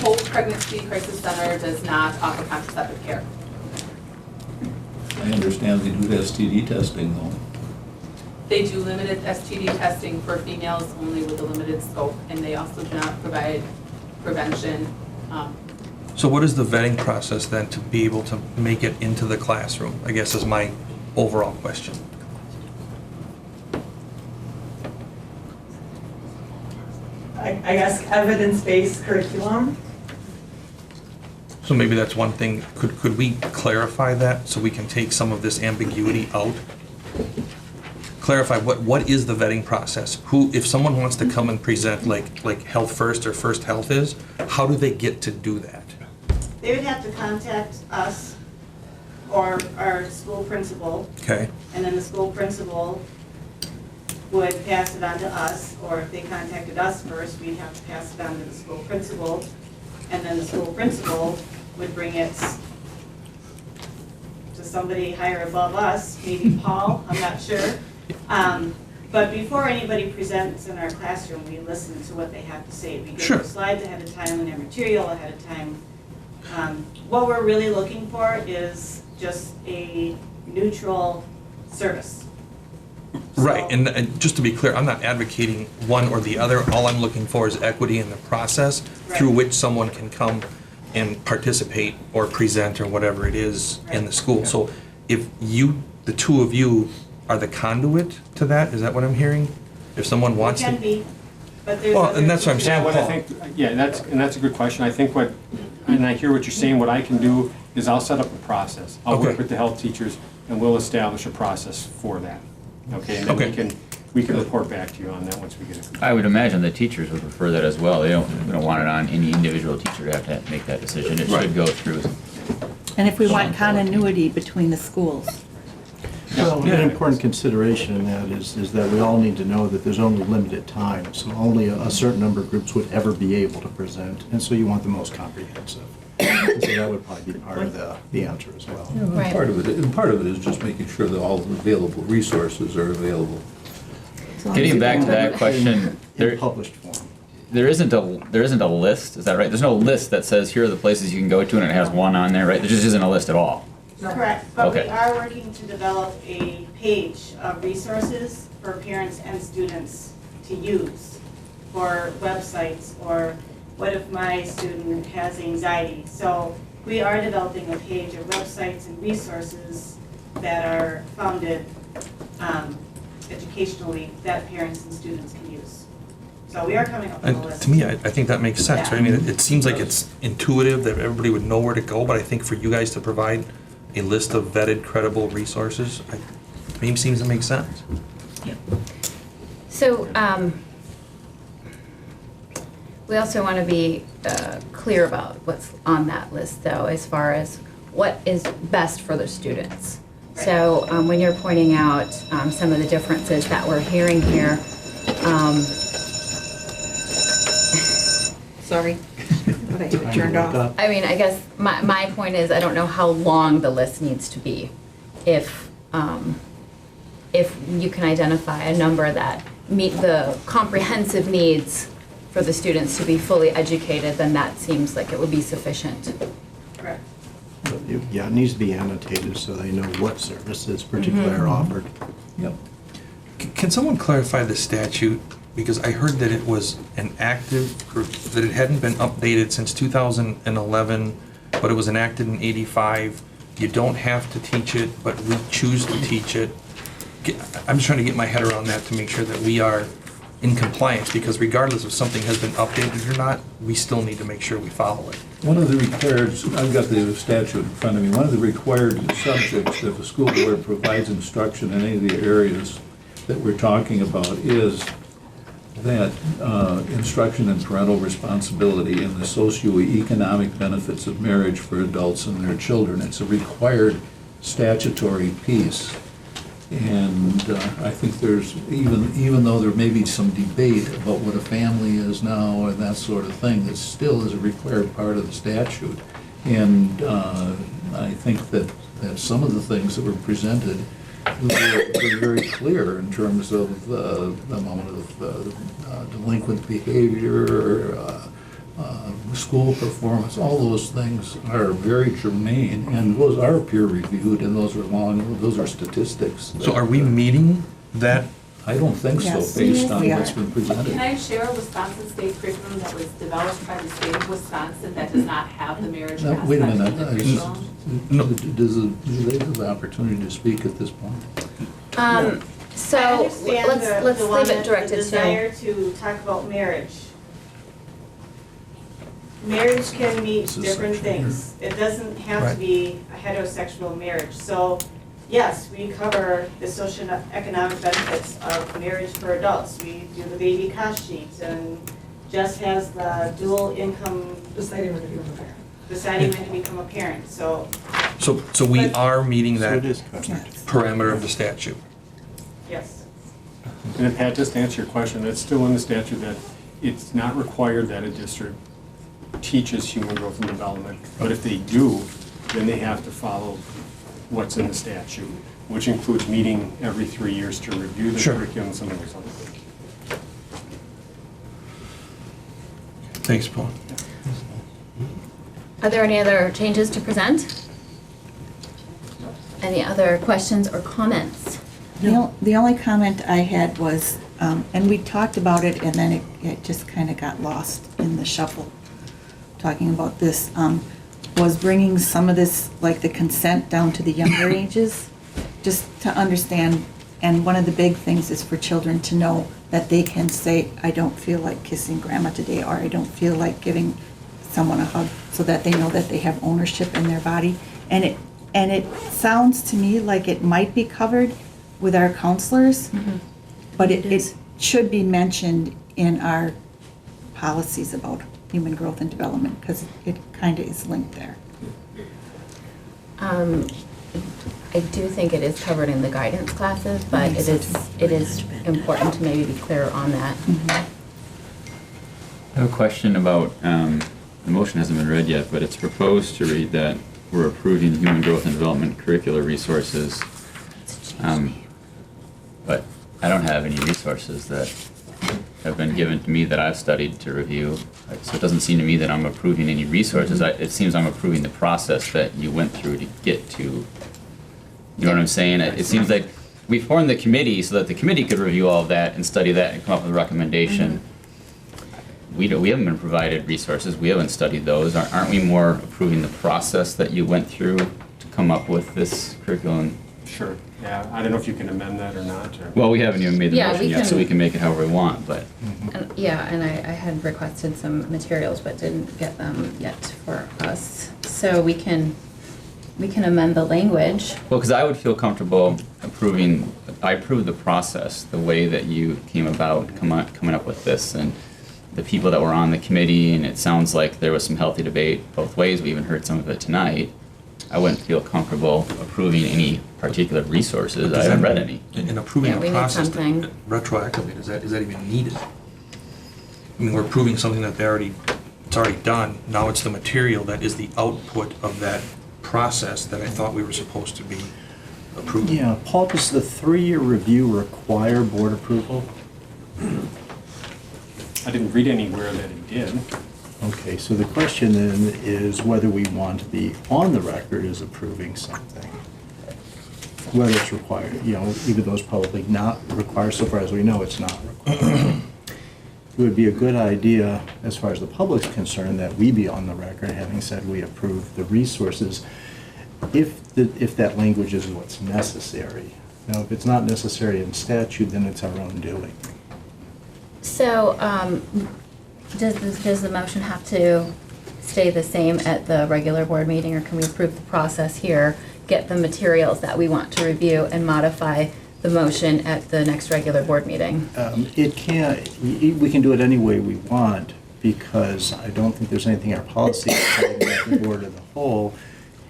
Hope Pregnancy Crisis Center does not offer contraceptive care. I understand they do STD testing though. They do limited STD testing for females only with a limited scope, and they also do not provide prevention. So what is the vetting process then to be able to make it into the classroom, I guess is my overall question. I guess evidence-based curriculum. So maybe that's one thing, could we clarify that so we can take some of this ambiguity out? Clarify what is the vetting process? Who, if someone wants to come and present like Health First or First Health is, how do they get to do that? They would have to contact us or our school principal, Okay, and then the school principal would pass it on to us, or if they contacted us first, we'd have to pass it on to the school principal, and then the school principal would bring it to somebody higher above us, maybe Paul, I'm not sure. But before anybody presents in our classroom, we listen to what they have to say. We Sure. give slides ahead of time and their material ahead of time. What we're really looking for is just a neutral service. right, So- and just to be clear, I'm not advocating one or the other, all I'm looking for is equity in the process through Right. which someone can come and participate or present or whatever it is in the school. So if you, the two of you, are the conduit to that, is that what I'm hearing? If someone It wants can to, be, but there's well, other. and that's what I'm saying. Yeah, what I Paul. think, yeah, that's a good question. I think and I hear what you're saying, what I can do is I'll set up a process. I'll Okay. work with the health teachers and we'll establish a process for that. Okay, and then Okay. we can report back to you on that once we get it. I would imagine the teachers would prefer that as well. We don't want it on any individual teacher to have to make that decision. It Right. should go through. And if we want continuity between the schools. Well, an important consideration in that is that we all need to know that there's only limited time, so only a certain number of groups would ever be able to present, and so you want the most comprehensive. And so that would probably be part of the answer as well. Right. Part of it is just making sure that all the available resources are available. Getting back to that question, In there published form. there isn't a list. Is that right? There's no list that says here are the places you can go to, and it has one on there, right? There just isn't a list at all. Correct, but we Okay. are working to develop a page of resources for parents and students to use for websites, or what if my student has anxiety? So we are developing a page of websites and resources that are founded educationally that parents and students can use. So we are coming up with a And list. to me, I think that makes sense, right? I mean, it seems like it's intuitive that everybody would know where to go, but I think for you guys to provide a list of vetted, credible resources, to me, seems to make sense. So, we also want to be clear about what's on that list, though, as far as what is best for the students. So, when you're pointing out some of the differences that we're hearing here, Sorry. I turned off. I mean, I guess my point is, I don't know how long the list needs to be. If you can identify a number that meet the comprehensive needs for the students to be fully educated, then that seems like it would be sufficient. Correct. Yeah, it needs to be annotated so they know what services particularly are offered. Yep. Can someone clarify the statute? Because I heard that it was enacted, or that it hadn't been updated since 2011, but it was enacted in '85. You don't have to teach it, but we choose to teach it. I'm just trying to get my head around that to make sure that we are in compliance, because regardless if something has been updated or not, we still need to make sure we follow it. One of the required, I've got the statute in front of me, one of the required subjects if a school board provides instruction in any of the areas that we're talking about is that instruction in parental responsibility and the socioeconomic benefits of marriage for adults and their children. It's a required statutory piece. And I think there's, even though there may be some debate about what a family is now or that sort of thing, it still is a required part of the statute. And I think that some of the things that were presented were very clear in terms of the amount of delinquent behavior, school performance. All those things are very germane, and those are peer reviewed, and those are statistics. So are we meeting that? I don't think so, Yes. based on We what's are. been presented. Can I share a Wisconsin state curriculum that was developed by the state of Wisconsin that does not have the marriage Now, aspect wait a in minute, the curriculum? do they have the opportunity to speak at this point? So I understand let's the leave it the directed desire to. to talk about marriage. Marriage can mean This is different section here. things. It doesn't have to Right. be a heterosexual marriage. So, yes, we cover the socioeconomic benefits of marriage for adults. We do the baby cost sheet, and Jess has the dual income, Deciding when to become a parent. deciding when to become a parent, so, So we are meeting So that it is covered. parameter of the statute. yes. And then, Pat, just to answer your question, it's still in the statute that it's not required that a district teaches human growth and development, but if they do, then they have to follow what's in the statute, which includes meeting every 3 years to review the Sure. curriculum and some of those other things. Thanks, Paul. Are there any other changes to present? Any other questions or comments? The only comment I had was, and we talked about it, and then it just kind of got lost in the shuffle, talking about this, was bringing some of this, like the consent down to the younger ages, just to understand. And one of the big things is for children to know that they can say, I don't feel like kissing grandma today, or I don't feel like giving someone a hug, so that they know that they have ownership in their body. And it sounds to me like it might be covered with our counselors, but it should be mentioned in our policies about human growth and development, because it kind of is linked there. I do think it is covered in the guidance classes, but it is important to maybe be clear on that. I have a question about, the motion hasn't been read yet, but it's proposed to read that we're approving human growth and development curricular resources. But I don't have any resources that have been given to me that I've studied to review. So it doesn't seem to me that I'm approving any resources. It seems I'm approving the process that you went through to get to, you know what I'm saying? It seems like we formed the committee so that the committee could review all of that and study that and come up with a recommendation. We haven't been provided resources. We haven't studied those. Aren't we more approving the process that you went through to come up with this curriculum? Sure, yeah, I don't know if you can amend that or not, or. Well, we haven't even made the Yeah, motion we yet, so can- we can make it however we want, but. And I had requested some materials, but didn't get them yet for us. So we can amend the language. Well, because I would feel comfortable I approved the process, the way that you came about coming up with this, and the people that were on the committee, and it sounds like there was some healthy debate both ways. We even heard some of it tonight. I wouldn't feel comfortable approving any particular resources. I haven't read any. In approving Yeah, we a need process something. retroactively, is that even needed? I mean, we're approving something that it's already done. Now it's the material that is the output of that process that I thought we were supposed to be approving. Yeah, Paul, does the 3-year review require board approval? I didn't read anywhere that it did. Okay, so the question then is whether we want to be on the record as approving something. Whether it's required, even though it's probably not required, so far as we know, it's not required. It would be a good idea, as far as the public's concerned, that we be on the record having said we approve the resources if that language is what's necessary. Now, if it's not necessary in statute, then it's our own doing. So, does the motion have to stay the same at the regular board meeting, or can we approve the process here, get the materials that we want to review, and modify the motion at the next regular board meeting? We can do it any way we want, because I don't think there's anything in our policy that the board as a whole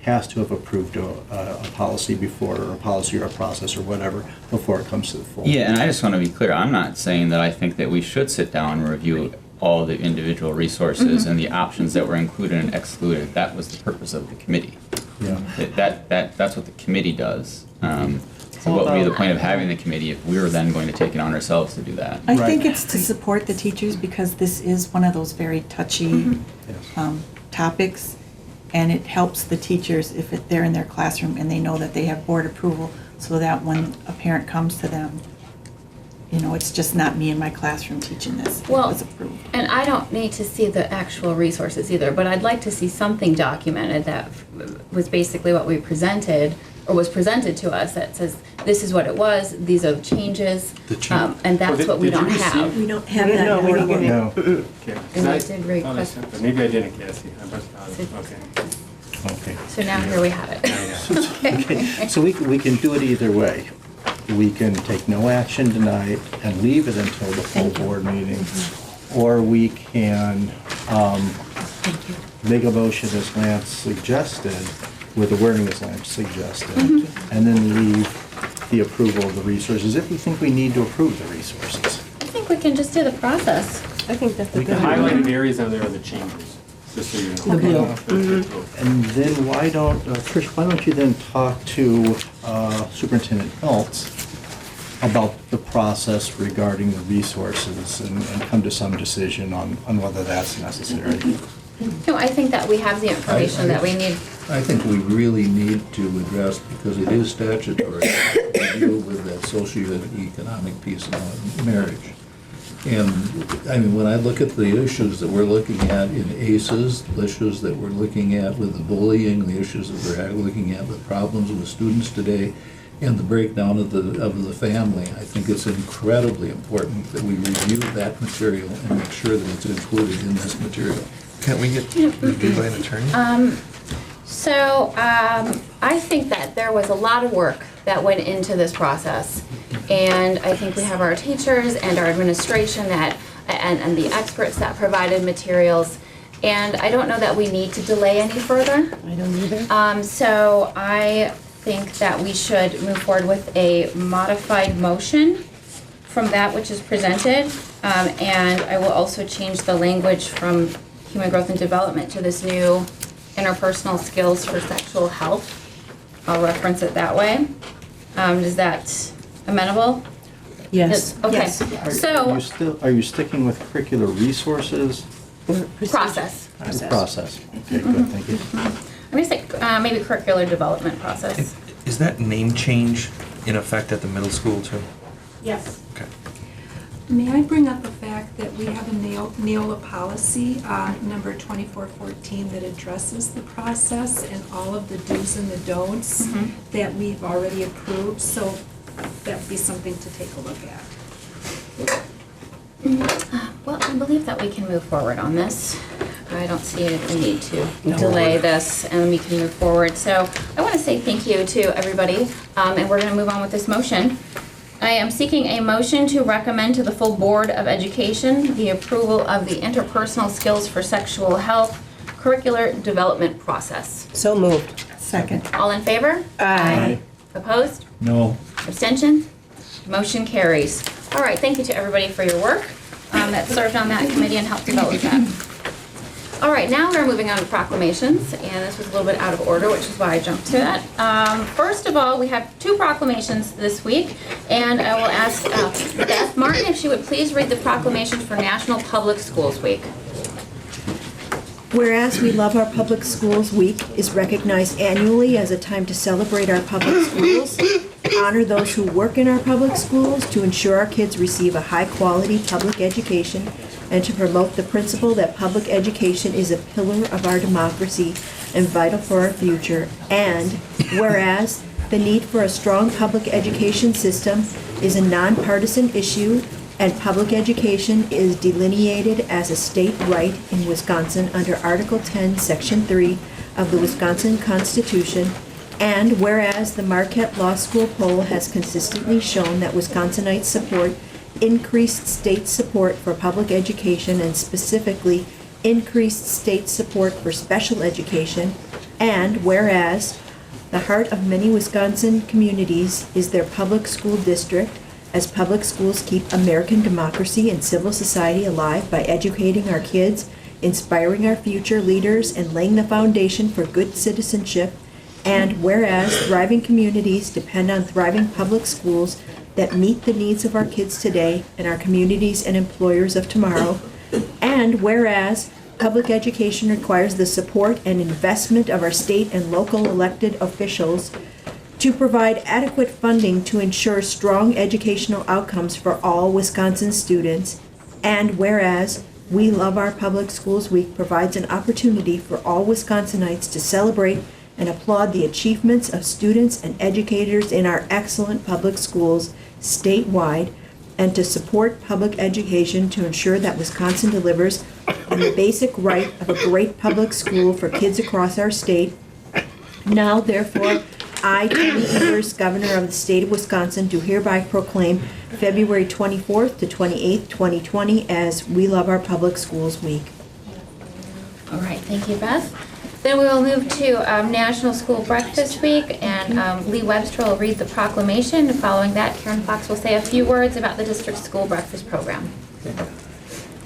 has to have approved a policy before, or a policy or a process or whatever, before it comes to the full. Yeah, and I just want to be clear, I'm not saying that I think that we should sit down and review all the individual resources and the options that were included and excluded. That was the purpose of the committee. Yeah. That's what the committee does. So what would be the point of having the committee if we were then going to take it on ourselves to do that? I think it's to support the teachers, because this is one of those very touchy topics, and it helps the teachers if they're in their classroom and they know that they have board approval, so that when a parent comes to them, it's just not me in my classroom teaching this. Well, It was approved. and I don't need to see the actual resources either, but I'd like to see something documented that was basically what we presented, or was presented to us, that says, this is what it was, these are the changes, and that's what we don't have. We don't have that. No. No. Okay. And I did request. Maybe I didn't, Cassie. Okay. Okay. So now here we have it. Okay, so we can do it either way. We can take no action tonight and leave it until the full board meeting, or we can make a motion as Lance suggested, with the wording as Lance suggested, and then leave the approval of the resources if we think we need to approve the resources. I think we can just do the process. I think that's The highlighted areas on there are the changes, just so you know. And then why don't, Trish, why don't you then talk to Superintendent Peltz about the process regarding the resources and come to some decision on whether that's necessary. No, I think that we have the information that we need. I think we really need to address, because it is statutory, to deal with that socioeconomic piece of marriage. And, I mean, when I look at the issues that we're looking at in ACEs, the issues that we're looking at with the bullying, the issues that we're looking at with problems with students today, and the breakdown of the family, I think it's incredibly important that we review that material and make sure that it's included in this material. Can't we get reviewed by an attorney? I think that there was a lot of work that went into this process. And I think we have our teachers and our administration and the experts that provided materials. And I don't know that we need to delay any further. I don't either. So I think that we should move forward with a modified motion from that which is presented. And I will also change the language from human growth and development to this new interpersonal skills for sexual health. I'll reference it that way. Is that amenable? Yes. Okay, Yes. so, Are you sticking with curricular resources? process. Process. Okay, good, thank you. I'm gonna say maybe curricular development process. Is that name change in effect at the middle school too? Yes. Okay. May I bring up the fact that we have a NEOLA policy, number 2414, that addresses the process and all of the do's and the don'ts that we've already approved, so that would be something to take a look at. Well, I believe that we can move forward on this. I don't see a need to delay this, and we can move forward. So I want to say thank you to everybody, and we're going to move on with this motion. I am seeking a motion to recommend to the full Board of Education the approval of the interpersonal skills for sexual health curricular development process. So moved. Second. All in favor? Aye. Opposed? No. Abstention? Motion carries. All right, thank you to everybody for your work that served on that committee and helped develop that. All right, now we're moving on to proclamations, and this was a little bit out of order, which is why I jumped to that. First of all, we have 2 proclamations this week, and I will ask Beth Martin if she would please read the proclamations for National Public Schools Week. Whereas We Love Our Public Schools Week is recognized annually as a time to celebrate our public schools, honor those who work in our public schools, to ensure our kids receive a high-quality public education, and to promote the principle that public education is a pillar of our democracy and vital for our future. And whereas the need for a strong public education system is a nonpartisan issue, and public education is delineated as a state right in Wisconsin under Article 10, Section 3 of the Wisconsin Constitution. And whereas the Marquette Law School poll has consistently shown that Wisconsinites support increased state support for public education, and specifically increased state support for special education. And whereas the heart of many Wisconsin communities is their public school district, as public schools keep American democracy and civil society alive by educating our kids, inspiring our future leaders, and laying the foundation for good citizenship. And whereas thriving communities depend on thriving public schools that meet the needs of our kids today and our communities and employers of tomorrow. And whereas public education requires the support and investment of our state and local elected officials to provide adequate funding to ensure strong educational outcomes for all Wisconsin students. And whereas We Love Our Public Schools Week provides an opportunity for all Wisconsinites to celebrate and applaud the achievements of students and educators in our excellent public schools statewide, and to support public education to ensure that Wisconsin delivers on the basic right of a great public school for kids across our state. Now, therefore, I, Tony Evers, Governor of the State of Wisconsin, do hereby proclaim February 24th to 28th, 2020 as We Love Our Public Schools Week. All right, thank you, Beth. Then we will move to National School Breakfast Week, and Lee Webster will read the proclamation. And following that, Karen Fox will say a few words about the district's school breakfast program.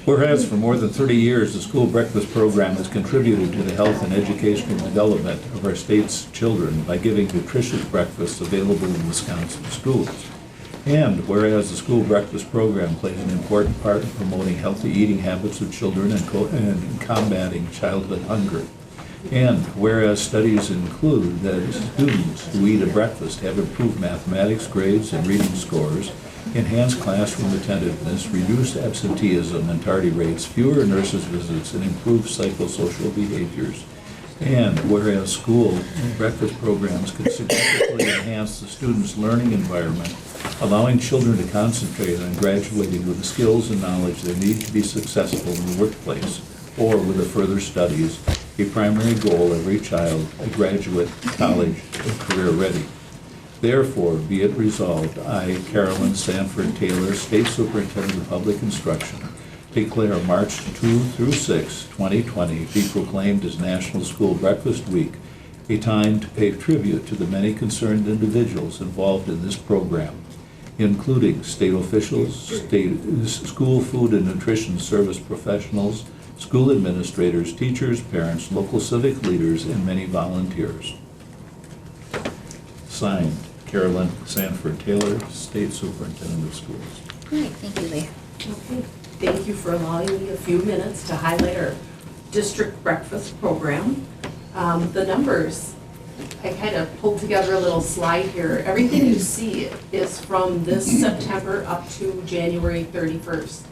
Whereas for more than 30 years, the school breakfast program has contributed to the health and educational development of our state's children by giving nutritious breakfasts available in Wisconsin schools. And whereas the school breakfast program plays an important part in promoting healthy eating habits of children and combating childhood hunger. And whereas studies include that students who eat a breakfast have improved mathematics grades and reading scores, enhanced classroom attentiveness, reduced absenteeism and tardy rates, fewer nurses visits, and improved psychosocial behaviors. And whereas school breakfast programs can significantly enhance the students' learning environment, allowing children to concentrate on graduating with the skills and knowledge they need to be successful in the workplace or with their further studies, a primary goal of every child, a graduate, college, and career ready. Therefore, be it resolved, I, Carolyn Sanford Taylor, State Superintendent of Public Instruction, declare March 2 through 6, 2020 be proclaimed as National School Breakfast Week, a time to pay tribute to the many concerned individuals involved in this program, including state officials, school food and nutrition service professionals, school administrators, teachers, parents, local civic leaders, and many volunteers. Signed, Carolyn Sanford Taylor, State Superintendent of Schools. All right, thank you, Lee. Okay, thank you for allowing me a few minutes to highlight our district breakfast program. The numbers, I kind of pulled together a little slide here. Everything you see is from this September up to January 31st.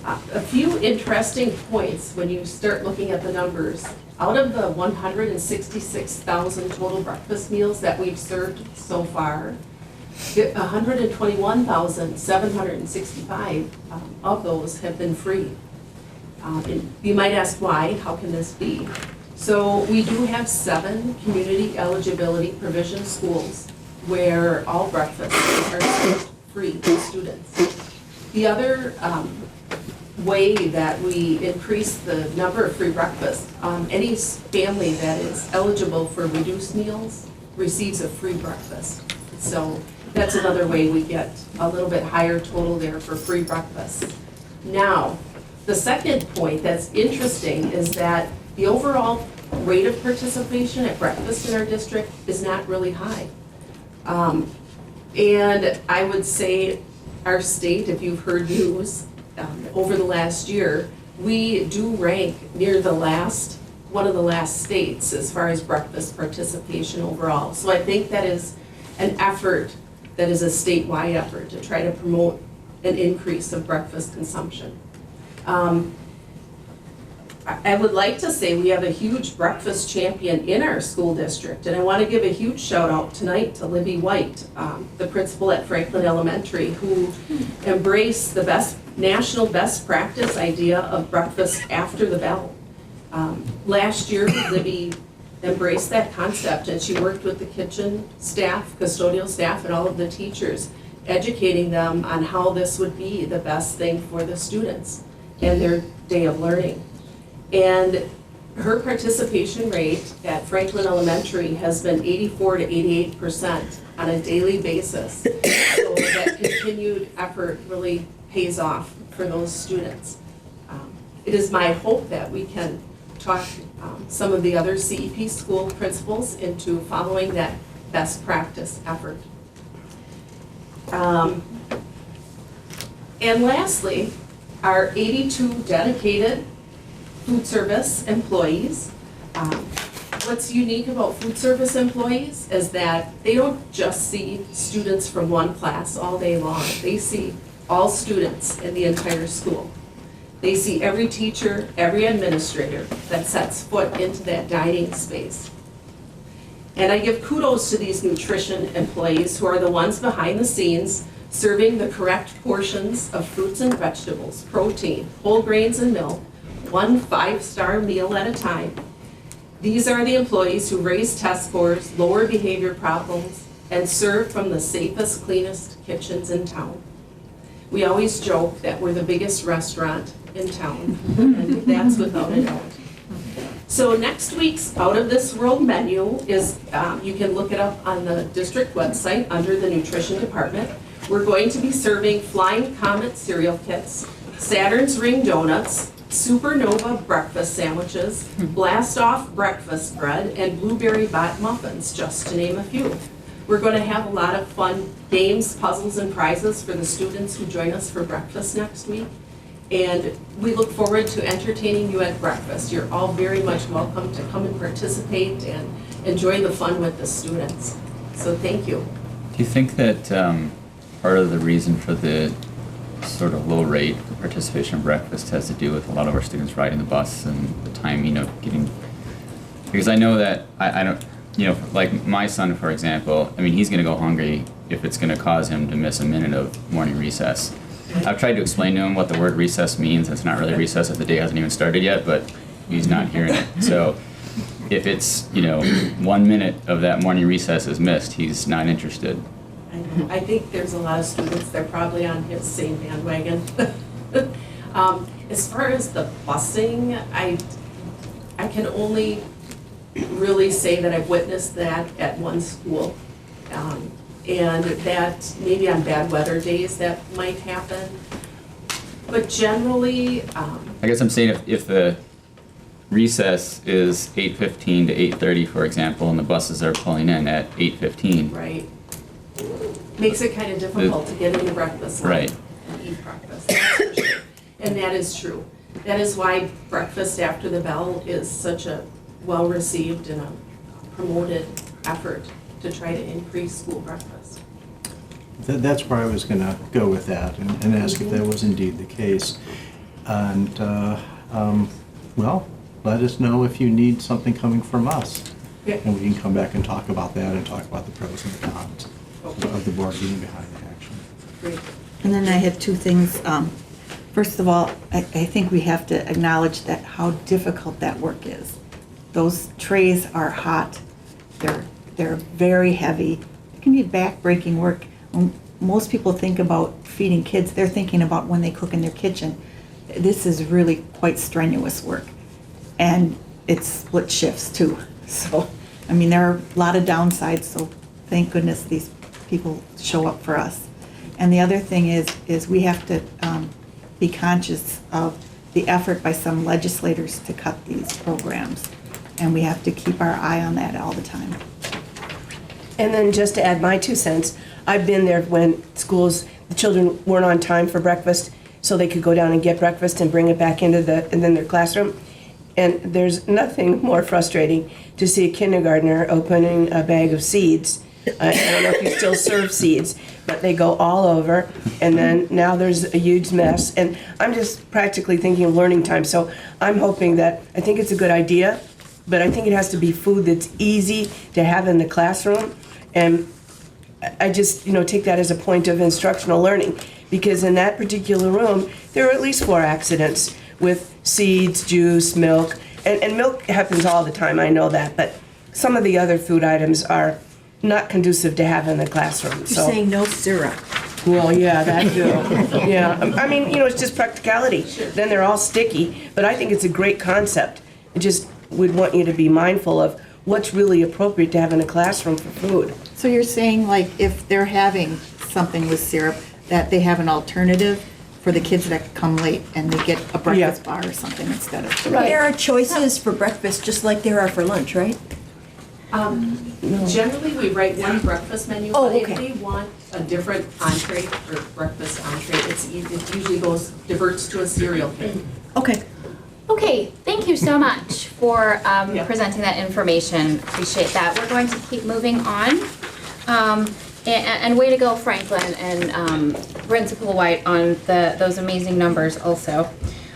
A few interesting points when you start looking at the numbers. Out of the 166,000 total breakfast meals that we've served so far, 121,765 of those have been free. And you might ask why, how can this be? So we do have 7 community eligibility provision schools where all breakfasts are served free to students. The other way that we increase the number of free breakfasts, any family that is eligible for reduced meals receives a free breakfast. So that's another way we get a little bit higher total there for free breakfast. Now, the second point that's interesting is that the overall rate of participation at breakfast in our district is not really high. And I would say our state, if you've heard news, over the last year, we do rank near the last one of the last states as far as breakfast participation overall. So I think that is an effort that is a statewide effort to try to promote an increase of breakfast consumption. I would like to say we have a huge breakfast champion in our school district, and I want to give a huge shout out tonight to Libby White, the principal at Franklin Elementary, who embraced the national best practice idea of breakfast after the bell. Last year, Libby embraced that concept, and she worked with the kitchen staff, custodial staff, and all of the teachers, educating them on how this would be the best thing for the students and their day of learning. And her participation rate at Franklin Elementary has been 84 to 88% on a daily basis. So that continued effort really pays off for those students. It is my hope that we can talk some of the other CEP school principals into following that best practice effort. And lastly, our 82 dedicated food service employees. What's unique about food service employees is that they don't just see students from one class all day long. They see all students in the entire school. They see every teacher, every administrator that sets foot into that dining space. And I give kudos to these nutrition employees who are the ones behind the scenes serving the correct portions of fruits and vegetables, protein, whole grains and milk, 1 5-star meal at a time. These are the employees who raise test scores, lower behavior problems, and serve from the safest, cleanest kitchens in town. We always joke that we're the biggest restaurant in town, and that's without a doubt. So next week's Out of This World menu is, you can look it up on the district website under the nutrition department. We're going to be serving Flying Comet cereal kits, Saturn's Ring donuts, Supernova breakfast sandwiches, Blast Off breakfast bread, and Blueberry Bot muffins, just to name a few. We're going to have a lot of fun games, puzzles, and prizes for the students who join us for breakfast next week. And we look forward to entertaining you at breakfast. You're all very much welcome to come and participate and enjoy the fun with the students. So thank you. Do you think that part of the reason for the sort of low rate of participation in breakfast has to do with a lot of our students riding the bus and the time, getting, because I know that I don't, like my son, for example, I mean, he's gonna go hungry if it's gonna cause him to miss a minute of morning recess. I've tried to explain to him what the word recess means. It's not really recess if the day hasn't even started yet, but he's not hearing it. So if it's, 1 minute of that morning recess is missed, he's not interested. I think there's a lot of students that are probably on his same bandwagon. As far as the busing, I can only really say that I've witnessed that at one school. And that maybe on bad weather days that might happen. But generally, I guess I'm saying if the recess is 8:15 to 8:30, for example, and the buses are pulling in at 8:15. Right. Makes it kind of difficult to get in the breakfast line Right. and eat breakfast. That's for sure. And that is true. That is why breakfast after the bell is such a well-received and a promoted effort to try to increase school breakfast. That's where I was going to go with that and ask if that was indeed the case. And, well, let us know if you need something coming from us. Yeah. And we can come back and talk about that and talk about the pros and the cons of the board being behind the action. Great. And then I have two things. First of all, I think we have to acknowledge that how difficult that work is. Those trays are hot. They're very heavy. It can be back-breaking work. When most people think about feeding kids, they're thinking about when they cook in their kitchen. This is really quite strenuous work. And it's split shifts too. So, I mean, there are a lot of downsides, so thank goodness these people show up for us. And the other thing is we have to be conscious of the effort by some legislators to cut these programs. And we have to keep our eye on that all the time. And then just to add my 2 cents, I've been there when the children weren't on time for breakfast, so they could go down and get breakfast and bring it back into their classroom. And there's nothing more frustrating to see a kindergartner opening a bag of seeds. I don't know if you still serve seeds, but they go all over, and then now there's a huge mess. And I'm just practically thinking of learning time, so I'm hoping that, I think it's a good idea, but I think it has to be food that's easy to have in the classroom. And I just, take that as a point of instructional learning, because in that particular room, there are at least 4 accidents with seeds, juice, milk, and milk happens all the time, I know that, but some of the other food items are not conducive to have in the classroom. You're saying no syrup. Well, yeah, that too. Yeah, I mean, it's just practicality. Then they're all sticky, but I think it's a great concept. I just would want you to be mindful of what's really appropriate to have in a classroom for food. So you're saying, like, if they're having something with syrup, that they have an alternative for the kids that come late and they get a breakfast bar or something instead of. There are choices for breakfast, just like there are for lunch, right? Generally, we write one breakfast menu, Oh, but okay. if they want a different entree or breakfast entree, it usually diverts to a cereal kit. Okay. Okay, thank you so much for presenting that information. Appreciate that. We're going to keep moving on. And way to go, Franklin and Principal White, on those amazing numbers also.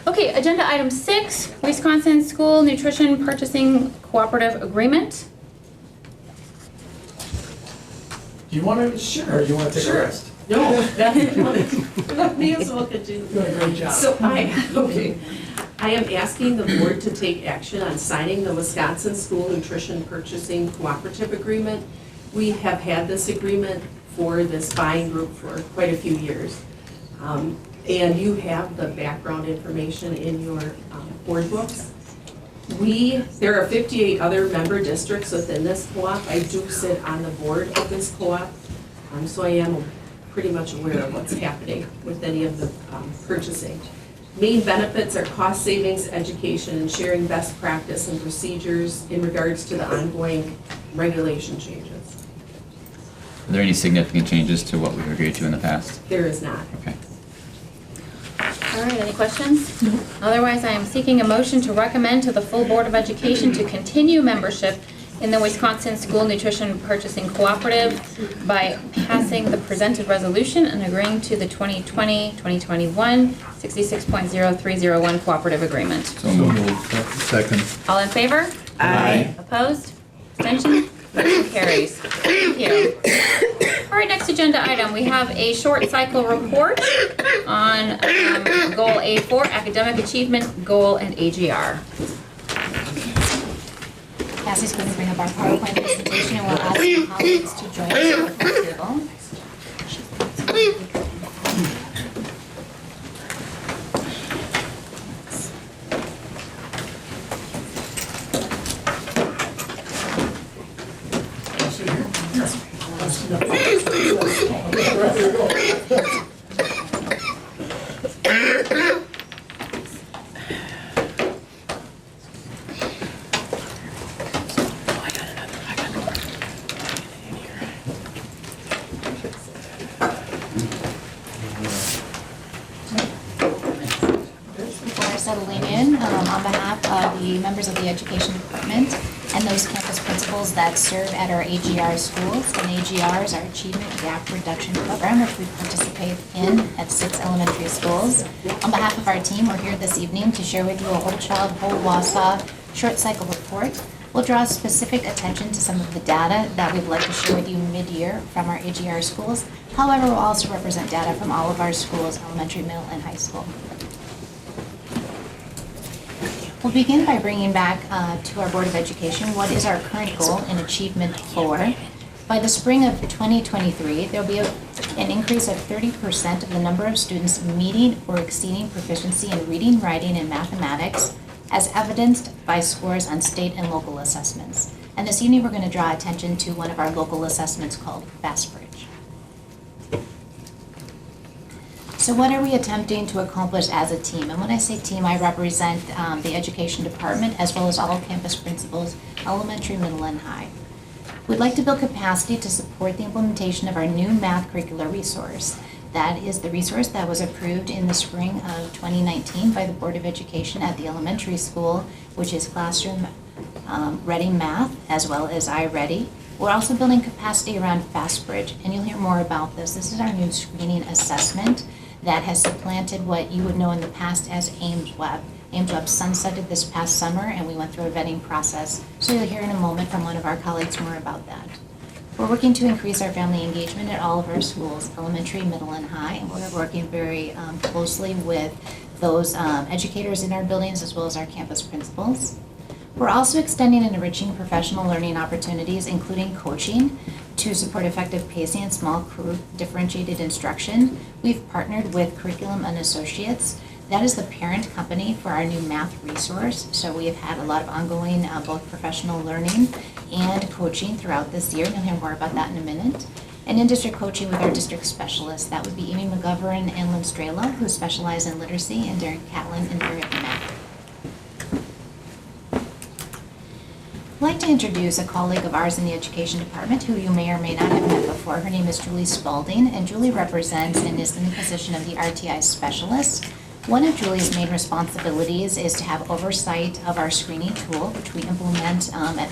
Okay, agenda item 6, Wisconsin School Nutrition Purchasing Cooperative Agreement. Do you want to, or you want to take a rest? No, that's, may as well continue. You're doing a great job. So I am asking the board to take action on signing the Wisconsin School Nutrition Purchasing Cooperative Agreement. We have had this agreement for this buying group for quite a few years. And you have the background information in your board books. There are 58 other member districts within this co-op. I do sit on the board of this co-op, so I am pretty much aware of what's happening with any of the purchasing. Main benefits are cost savings, education, and sharing best practice and procedures in regards to the ongoing regulation changes. Are there any significant changes to what we've agreed to in the past? There is not. Okay. All right, any questions? No. Otherwise, I am seeking a motion to recommend to the full Board of Education to continue membership in the Wisconsin School Nutrition Purchasing Cooperative by passing the presented resolution and agreeing to the 2020-2021 66.0301 Cooperative Agreement. So moved. Second. All in favor? Aye. Opposed? Abstention? Motion carries. Thank you. All right, next agenda item, we have a short cycle report on Goal A4, Academic Achievement, Goal, and AGR. Cassie's going to bring up our PowerPoint presentation, and we'll ask the colleagues to join us at the table. Settling in, on behalf of the members of the Education Department and those campus principals that serve at our AGR schools. And AGR is our Achievement Gap Reduction Program, which we participate in at 6 elementary schools. On behalf of our team, we're here this evening to share with you a whole child, whole Wausau short cycle report. We'll draw specific attention to some of the data that we'd like to share with you mid-year from our AGR schools. However, we'll also represent data from all of our schools, elementary, middle, and high school. We'll begin by bringing back to our Board of Education what is our current goal in Achievement 4. By the spring of 2023, there will be an increase of 30% of the number of students meeting or exceeding proficiency in reading, writing, and mathematics, as evidenced by scores on state and local assessments. And this evening, we're going to draw attention to one of our local assessments called FastBridge. So what are we attempting to accomplish as a team? And when I say team, I represent the Education Department as well as all campus principals, elementary, middle, and high. We'd like to build capacity to support the implementation of our new math curricular resource. That is the resource that was approved in the spring of 2019 by the Board of Education at the elementary school which is classroom ready math, as well as iReady. We're also building capacity around FastBridge, and you'll hear more about this. This is our new screening assessment that has supplanted what you would know in the past as AimsWeb. AimsWeb sunsetted this past summer, and we went through a vetting process. So you'll hear in a moment from one of our colleagues more about that. We're working to increase our family engagement at all of our schools, elementary, middle, and high, and we're working very closely with those educators in our buildings as well as our campus principals. We're also extending and enriching professional learning opportunities, including coaching, to support effective pacing and small group differentiated instruction. We've partnered with Curriculum and Associates. That is the parent company for our new math resource. So we have had a lot of ongoing both professional learning and coaching throughout this year. You'll hear more about that in a minute. And in-district coaching with our district specialists. That would be Amy McGovern and Lynn Strela, who specialize in literacy, and Derek Catlin in area of math. I'd like to introduce a colleague of ours in the education department who you may or may not have met before. Her name is Julie Spalding, and Julie represents and is in the position of the RTI specialist. One of Julie's main responsibilities is to have oversight of our screening tool, which we implement at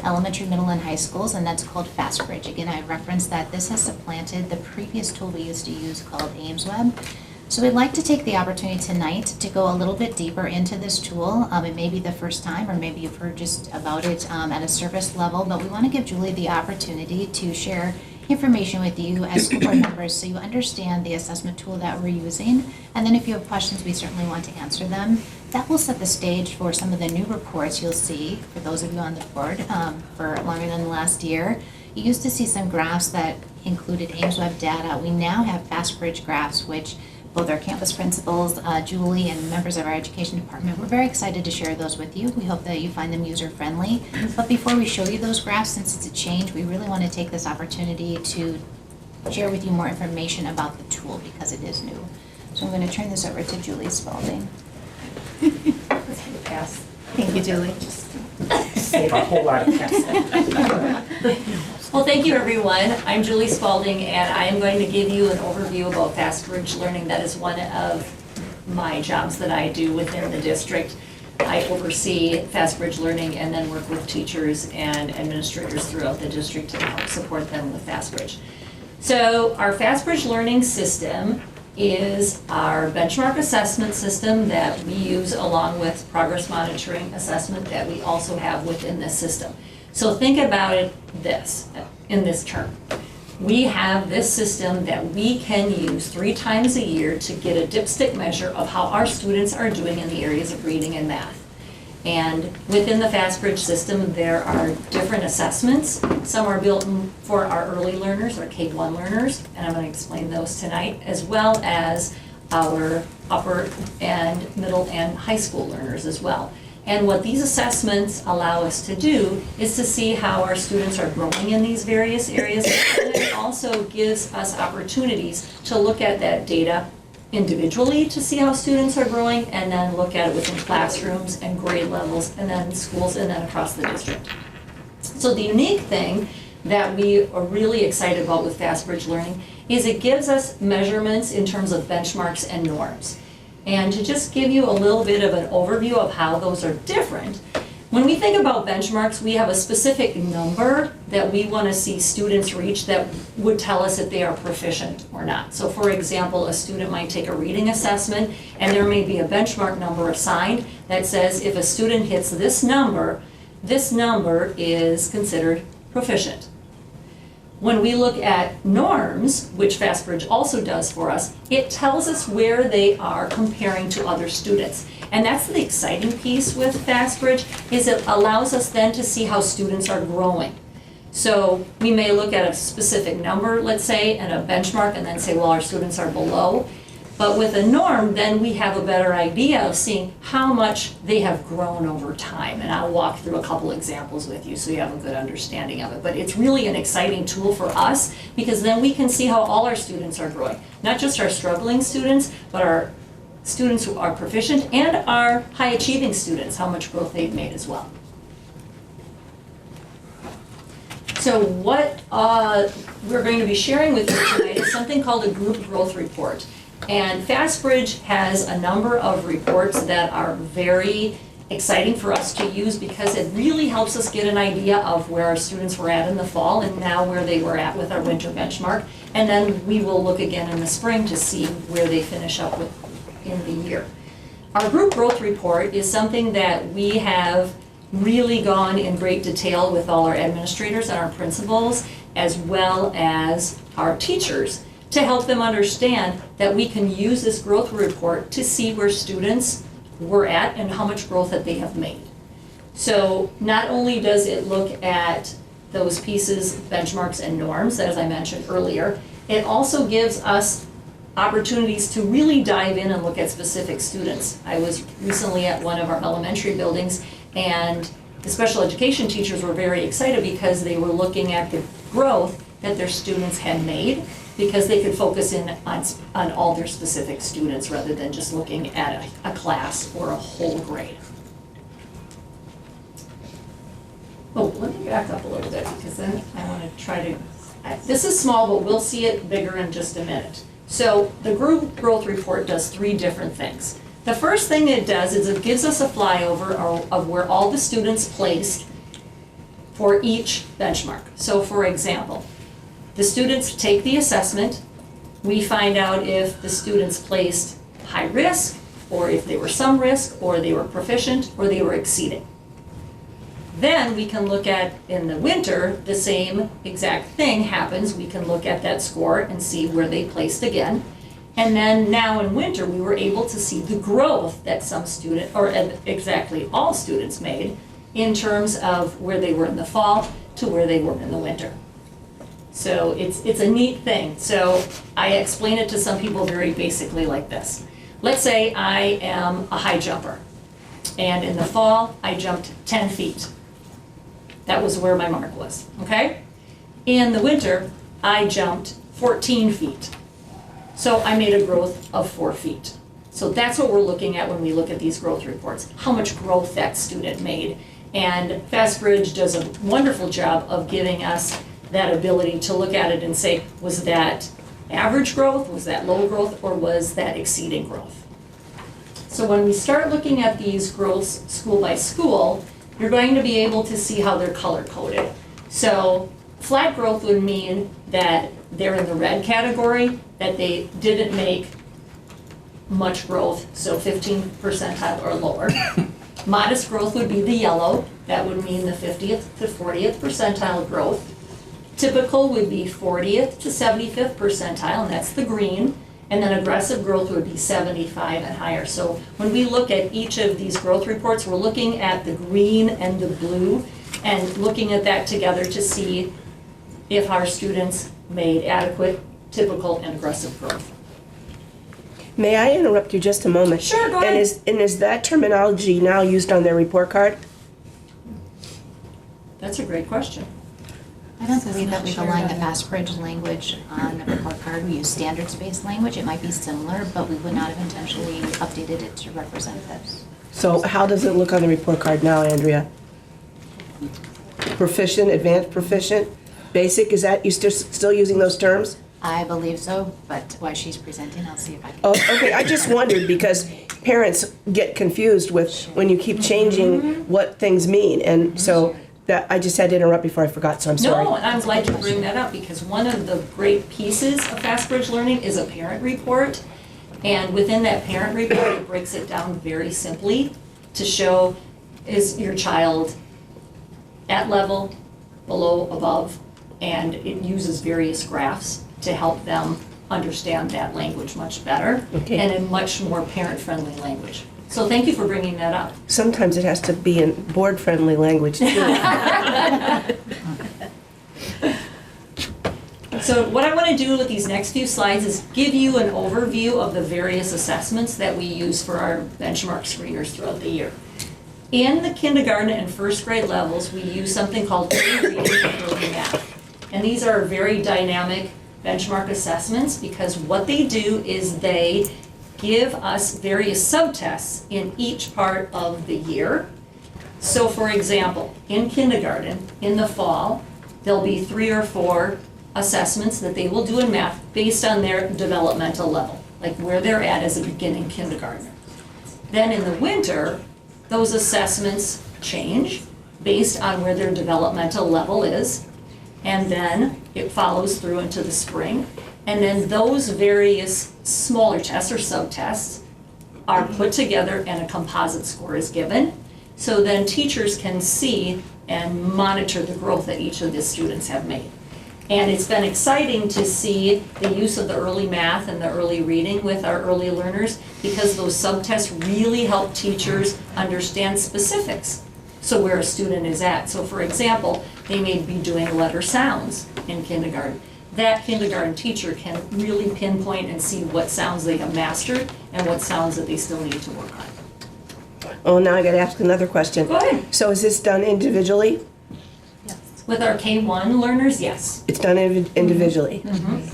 elementary, middle, and high schools, and that's called FastBridge. Again, I referenced that this has supplanted the previous tool we used to use called AimsWeb. So we'd like to take the opportunity tonight to go a little bit deeper into this tool. It may be the first time, or maybe you've heard just about it at a surface level, but we want to give Julie the opportunity to share information with you as school board members so you understand the assessment tool that we're using. And then if you have questions, we certainly want to answer them. That will set the stage for some of the new reports you'll see for those of you on the board for longer than the last year. You used to see some graphs that included AimsWeb data. We now have FastBridge graphs, which both our campus principals, Julie, and members of our education department, we're very excited to share those with you. We hope that you find them user-friendly. But before we show you those graphs, since it's a change, we really want to take this opportunity to share with you more information about the tool because it is new. So I'm going to turn this over to Julie Spalding. Pass. Thank you, Julie. Save a whole lot of text. Well, thank you, everyone. I'm Julie Spalding, and I am going to give you an overview about FastBridge Learning. That is one of my jobs that I do within the district. I oversee FastBridge Learning and then work with teachers and administrators throughout the district to help support them with FastBridge. So our FastBridge Learning system is our benchmark assessment system that we use along with progress monitoring assessment that we also have within this system. So think about it in this term. We have this system that we can use 3 times a year to get a dipstick measure of how our students are doing in the areas of reading and math. And within the FastBridge system, there are different assessments. Some are built for our early learners, our K-1 learners, and I'm going to explain those tonight, as well as our upper and middle and high school learners as well. And what these assessments allow us to do is to see how our students are growing in these various areas, and it also gives us opportunities to look at that data individually to see how students are growing, and then look at it within classrooms and grade levels, and then schools, and then across the district. So the unique thing that we are really excited about with FastBridge Learning is it gives us measurements in terms of benchmarks and norms. And to just give you a little bit of an overview of how those are different, when we think about benchmarks, we have a specific number that we want to see students reach that would tell us if they are proficient or not. So for example, a student might take a reading assessment and there may be a benchmark number assigned that says if a student hits this number is considered proficient. When we look at norms, which FastBridge also does for us, it tells us where they are comparing to other students. And that's the exciting piece with FastBridge, is it allows us then to see how students are growing. So we may look at a specific number, let's say, and a benchmark, and then say, well, our students are below. But with a norm, then we have a better idea of seeing how much they have grown over time. And I'll walk through a couple examples with you so you have a good understanding of it. But it's really an exciting tool for us because then we can see how all our students are growing. Not just our struggling students, but our students who are proficient and our high achieving students, how much growth they've made as well. So what we're going to be sharing with you tonight is something called a group growth report. And FastBridge has a number of reports that are very exciting for us to use because it really helps us get an idea of where our students were at in the fall and now where they were at with our winter benchmark. And then we will look again in the spring to see where they finish up with in the year. Our group growth report is something that we have really gone in great detail with all our administrators and our principals, as well as our teachers, to help them understand that we can use this growth report to see where students were at and how much growth that they have made. So not only does it look at those pieces, benchmarks and norms, as I mentioned earlier, it also gives us opportunities to really dive in and look at specific students. I was recently at one of our elementary buildings and the special education teachers were very excited because they were looking at the growth that their students had made because they could focus in on all their specific students rather than just looking at a class or a whole grade. Oh, let me back up a little bit because then I want to try to, this is small, but we'll see it bigger in just a minute. So the group growth report does 3 different things. The first thing it does is it gives us a flyover of where all the students placed for each benchmark. So for example, the students take the assessment, we find out if the students placed high risk, or if they were some risk, or they were proficient, or they were exceeding. Then we can look at, in the winter, the same exact thing happens. We can look at that score and see where they placed again. And then now in winter, we were able to see the growth that some student, or exactly all students made in terms of where they were in the fall to where they were in the winter. So it's a neat thing. So I explain it to some people very basically like this. Let's say I am a high jumper, and in the fall, I jumped 10 feet. That was where my mark was, okay? In the winter, I jumped 14 feet. So I made a growth of 4 feet. So that's what we're looking at when we look at these growth reports, how much growth that student made. And FastBridge does a wonderful job of giving us that ability to look at it and say, was that average growth, was that low growth, or was that exceeding growth? So when we start looking at these growths school by school, you're going to be able to see how they're color coded. So flat growth would mean that they're in the red category, that they didn't make much growth, so 15th percentile or lower. Modest growth would be the yellow, that would mean the 50th to 40th percentile growth. Typical would be 40th to 75th percentile, and that's the green. And then aggressive growth would be 75 and higher. So when we look at each of these growth reports, we're looking at the green and the blue and looking at that together to see if our students made adequate, typical, and aggressive growth. May I interrupt you just a moment? Sure, go ahead. And is that terminology now used on their report card? That's a great question. I don't believe that we've aligned the FastBridge language on the report card. We use standards-based language. It might be similar, but we would not have intentionally updated it to represent this. So how does it look on the report card now, Andrea? Proficient, advanced proficient, basic, is that, you still using those terms? I believe so, but while she's presenting, I'll see if I can. Oh, okay, I just wondered because parents get confused with when you keep changing what things mean. And so that, I just had to interrupt before I forgot, so I'm sorry. No, and I'm glad you bring that up because one of the great pieces of FastBridge Learning is a parent report. And within that parent report, it breaks it down very simply to show, is your child at level, below, above, and it uses various graphs to help them understand that language much better and in much more parent-friendly language. So thank you for bringing that up. Sometimes it has to be in board-friendly language too. So what I want to do with these next few slides is give you an overview of the various assessments that we use for our benchmark screeners throughout the year. In the kindergarten and first grade levels, we use something called reading and math. And these are very dynamic benchmark assessments because what they do is they give us various subtests in each part of the year. So for example, in kindergarten, in the fall, there'll be 3 or 4 assessments that they will do in math based on their developmental level, like where they're at as a beginning kindergartner. Then in the winter, those assessments change based on where their developmental level is. And then it follows through into the spring. And then those various smaller tests or subtests are put together and a composite score is given. So then teachers can see and monitor the growth that each of the students have made. And it's been exciting to see the use of the early math and the early reading with our early learners, because those subtests really help teachers understand specifics. So where a student is at. So for example, they may be doing letter sounds in kindergarten. That kindergarten teacher can really pinpoint and see what sounds they have mastered and what sounds that they still need to work on. Oh, now I gotta ask another question. Go ahead. So is this done individually? With our K-1 learners, yes. It's done individually?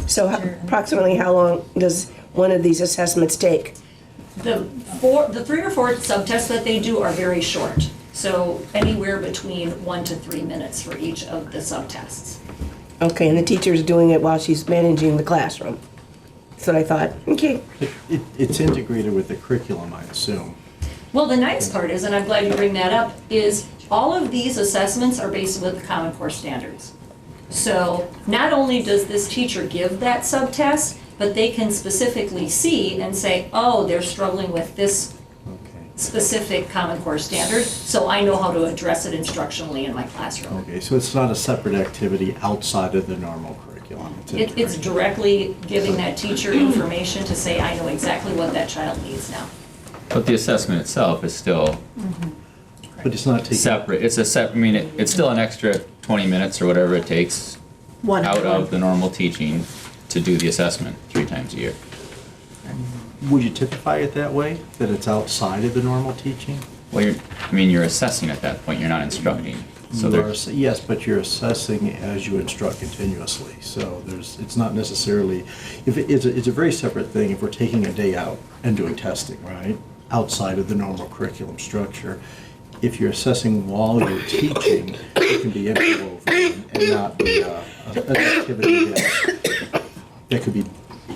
So approximately how long does one of these assessments take? The 3 or 4 subtests that they do are very short. So anywhere between 1 to 3 minutes for each of the subtests. Okay, and the teacher's doing it while she's managing the classroom. That's what I thought. Okay. It's integrated with the curriculum, I assume. Well, the nice part is, and I'm glad you bring that up, is all of these assessments are based with the Common Core standards. So not only does this teacher give that subtest, but they can specifically see and say, oh, they're struggling with this specific Common Core standard, so I know how to address it instructionally in my classroom. Okay, so it's not a separate activity outside of the normal curriculum. It's directly giving that teacher information to say, I know exactly what that child needs now. But the assessment itself is still But it's not taking... separate. It's a separate, I mean, it's still an extra 20 minutes or whatever it takes out of the normal teaching to do the assessment 3 times a year. Would you typify it that way, that it's outside of the normal teaching? Well, you're assessing at that point, you're not instructing. So Yes, but you're assessing as you instruct continuously. So it's not necessarily, it's a very separate thing if we're taking a day out and doing testing, right? Outside of the normal curriculum structure. If you're assessing while you're teaching, it can be interwoven and not be an activity that could be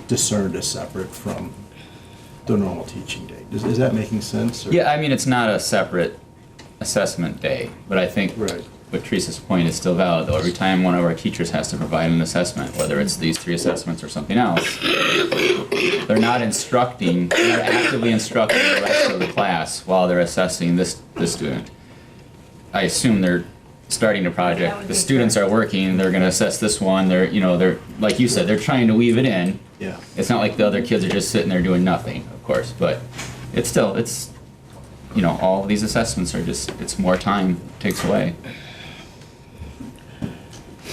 discerned as separate from the normal teaching day. Is that making sense? Or? Yeah, I mean, it's not a separate assessment day, but I think what Teresa's point is still valid, though. Every time one of our teachers has to provide an assessment, whether it's these 3 assessments or something else, they're not actively instructing the rest of the class while they're assessing this student. I assume they're starting a project, the students are working, they're gonna assess this one, they're, like you said, they're trying to weave it in. Yeah. It's not like the other kids are just sitting there doing nothing, of course, but it's still, all of these assessments are just, it's more time it takes away.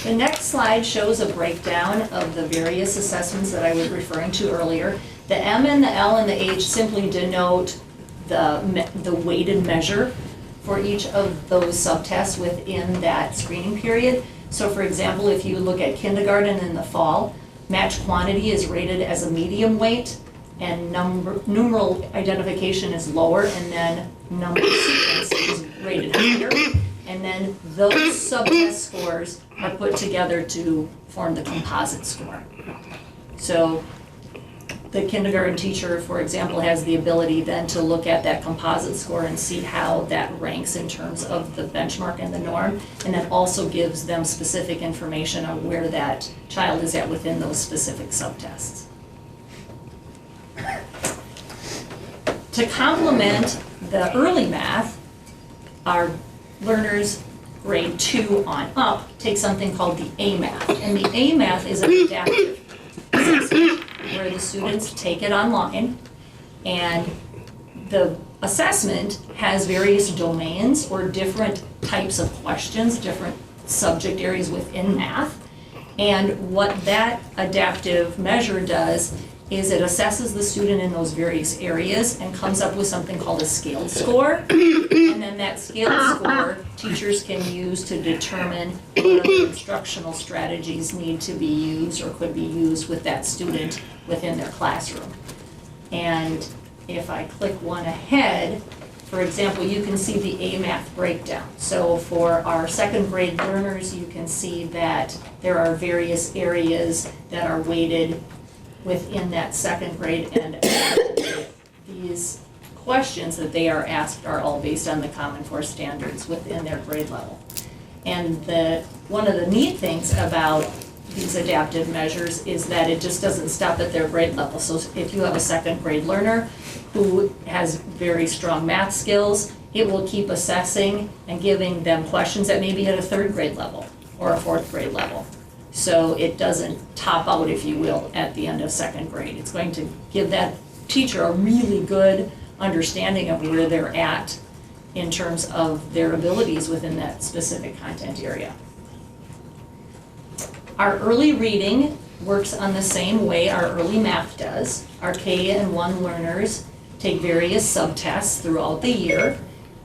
The next slide shows a breakdown of the various assessments that I was referring to earlier. The M and the L and the H simply denote the weighted measure for each of those subtests within that screening period. So for example, if you look at kindergarten in the fall, match quantity is rated as a medium weight, and numeral identification is lower, and then number sequence is rated higher. And then those subtest scores are put together to form the composite score. So the kindergarten teacher, for example, has the ability then to look at that composite score and see how that ranks in terms of the benchmark and the norm, and then also gives them specific information on where that child is at within those specific subtests. To complement the early math, our learners grade 2 on up take something called the A math. And the A math is an adaptive assessment where the students take it online, and the assessment has various domains or different types of questions, different subject areas within math. And what that adaptive measure does is it assesses the student in those various areas and comes up with something called a scaled score. And then that scaled score teachers can use to determine what other instructional strategies need to be used or could be used with that student within their classroom. And if I click one ahead, for example, you can see the A math breakdown. So for our 2nd grade learners, you can see that there are various areas that are weighted within that 2nd grade, and these questions that they are asked are all based on the Common Core standards within their grade level. And one of the neat things about these adaptive measures is that it just doesn't stop at their grade level. So if you have a second grade learner who has very strong math skills, it will keep assessing and giving them questions that may be at a third grade level or a fourth grade level. So it doesn't top out, if you will, at the end of second grade. It's going to give that teacher a really good understanding of where they're at in terms of their abilities within that specific content area. Our early reading works on the same way our early math does. Our K and 1 learners take various subtests throughout the year,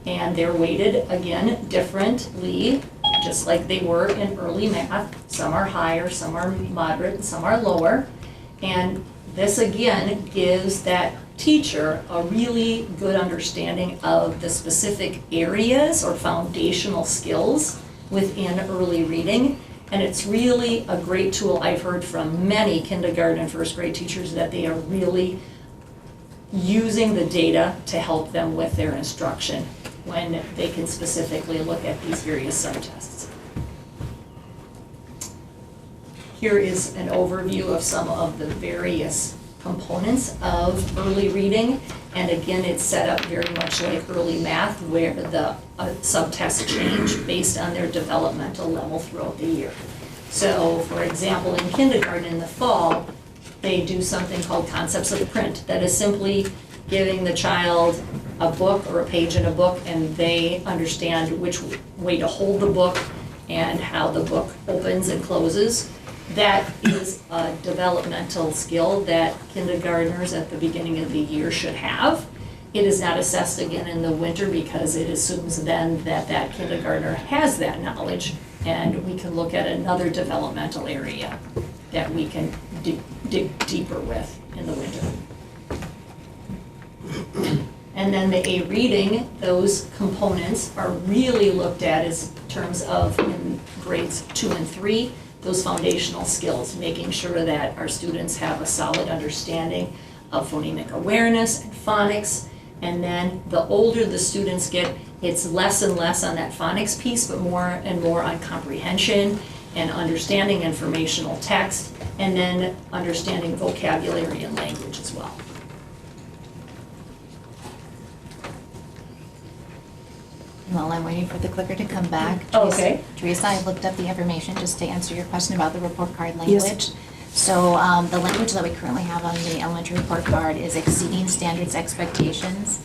and they're weighted, again, differently, just like they were in early math. Some are higher, some are moderate, and some are lower. And this, again, gives that teacher a really good understanding of the specific areas or foundational skills within early reading. And it's really a great tool. I've heard from many kindergarten and first grade teachers that they are really using the data to help them with their instruction when they can specifically look at these various subtests. Here is an overview of some of the various components of early reading. And again, it's set up very much like early math, where the subtests change based on their developmental level throughout the year. So for example, in kindergarten in the fall, they do something called concepts of print. That is simply giving the child a book or a page in a book, and they understand which way to hold the book and how the book opens and closes. That is a developmental skill that kindergartners at the beginning of the year should have. It is not assessed again in the winter because it assumes then that that kindergartner has that knowledge, and we can look at another developmental area that we can dig deeper with in the winter. And then the A reading, those components are really looked at as terms of in grades 2 and 3, those foundational skills, making sure that our students have a solid understanding of phonemic awareness and phonics. And then the older the students get, it's less and less on that phonics piece, but more and more on comprehension and understanding informational text, and then understanding vocabulary and language as well. While I'm waiting for the clicker to come back, Okay. Teresa, I looked up the information just to answer your question about the report card Yes. language. So the language that we currently have on the elementary report card is exceeding standards expectations,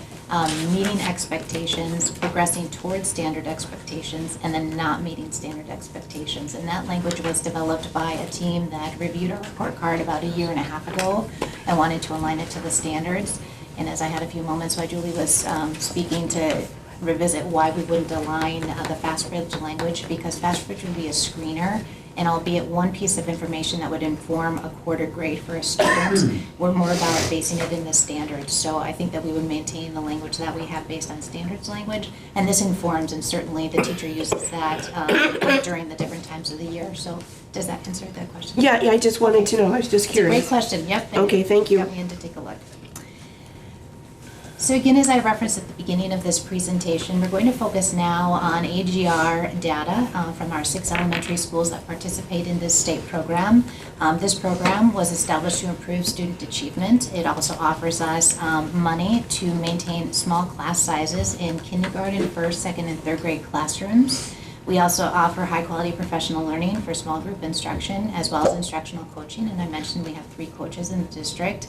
meeting expectations, progressing towards standard expectations, and then not meeting standard expectations. And that language was developed by a team that reviewed our report card about 1.5 years ago and wanted to align it to the standards. And as I had a few moments while Julie was speaking to revisit why we wouldn't align the FastBridge language, because FastBridge would be a screener, and albeit one piece of information that would inform a quarter grade for a student, we're more about basing it in the standards. So I think that we would maintain the language that we have based on standards language, and this informs, and certainly the teacher uses that during the different times of the year. So does that answer that question? Yeah, I just wanted to know, I was just curious. Great question, yep. Okay, thank you. Got me in to take a look. So again, as I referenced at the beginning of this presentation, we're going to focus now on AGR data from our 6 elementary schools that participate in this state program. This program was established to improve student achievement. It also offers us money to maintain small class sizes in kindergarten, first, second, and third grade classrooms. We also offer high-quality professional learning for small group instruction, as well as instructional coaching, and I mentioned we have 3 coaches in the district.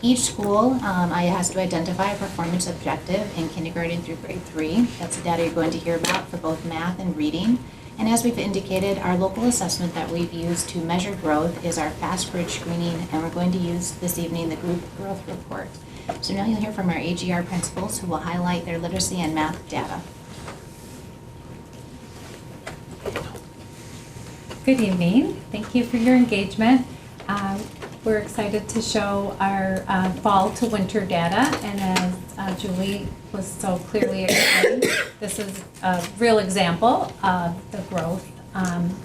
Each school has to identify a performance objective in kindergarten through grade 3. That's the data you're going to hear about for both math and reading. And as we've indicated, our local assessment that we've used to measure growth is our FastBridge screening, and we're going to use this evening the group growth report. So now you'll hear from our AGR principals who will highlight their literacy and math data. Good evening. Thank you for your engagement. We're excited to show our fall to winter data, and as Julie was so clearly explained, this is a real example of the growth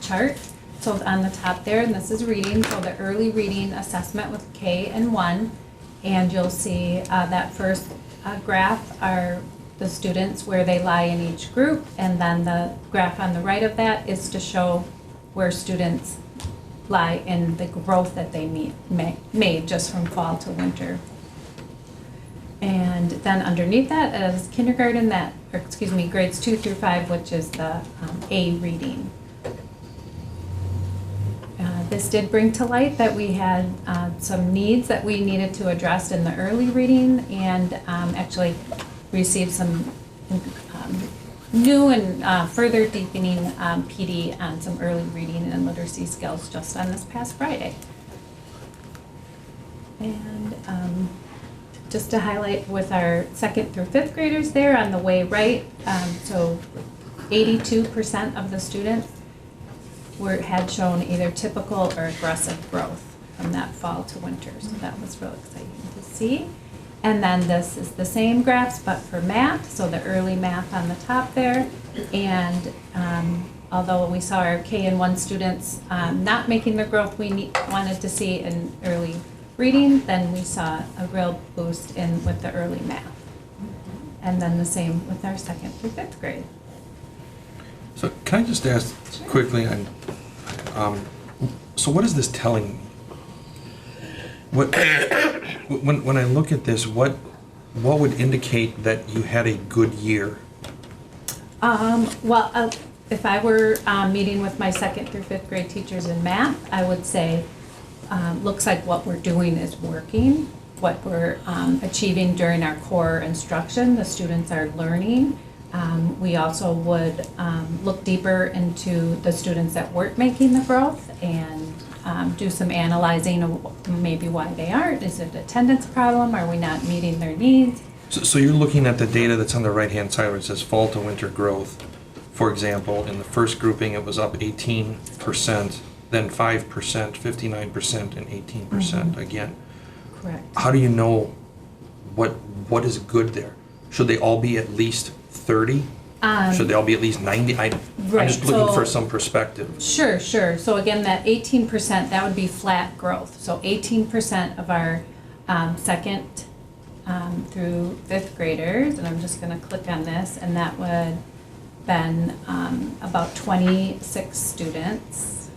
chart. So on the top there, and this is reading, so the early reading assessment with K and 1, and you'll see that first graph are the students where they lie in each group, and then the graph on the right of that is to show where students lie in the growth that they made just from fall to winter. And then underneath that is kindergarten, grades 2 through 5, which is the A reading. This did bring to light that we had some needs that we needed to address in the early reading, and actually received some new and further deepening PD on some early reading and literacy skills just on this past Friday. And just to highlight with our 2nd through 5th graders there on the way right, so 82% of the students had shown either typical or aggressive growth from that fall to winter, so that was real exciting to see. And then this is the same graphs but for math, so the early math on the top there. And although we saw our K and 1 students not making the growth we wanted to see in early reading, then we saw a real boost with the early math. And then the same with our 2nd through 5th grade. So can I just ask quickly on, so what is this telling me? What, when I look at this, what would indicate that you had a good year? Well, if I were meeting with my 2nd through 5th grade teachers in math, I would say, looks like what we're doing is working. What we're achieving during our core instruction, the students are learning. We also would look deeper into the students that weren't making the growth and do some analyzing of maybe why they aren't. Is it an attendance problem? Are we not meeting their needs? So you're looking at the data that's on the right-hand side where it says fall to winter growth. For example, in the first grouping, it was up 18%, then 5%, 59%, and 18% again. Correct. How do you know what is good there? Should they all be at least 30? Should they all be at least 90? I'm just looking for some perspective. Sure. So again, that 18%, that would be flat growth. So 18% of our 2nd through 5th graders, and I'm just going to click on this, and that would been about 26 students.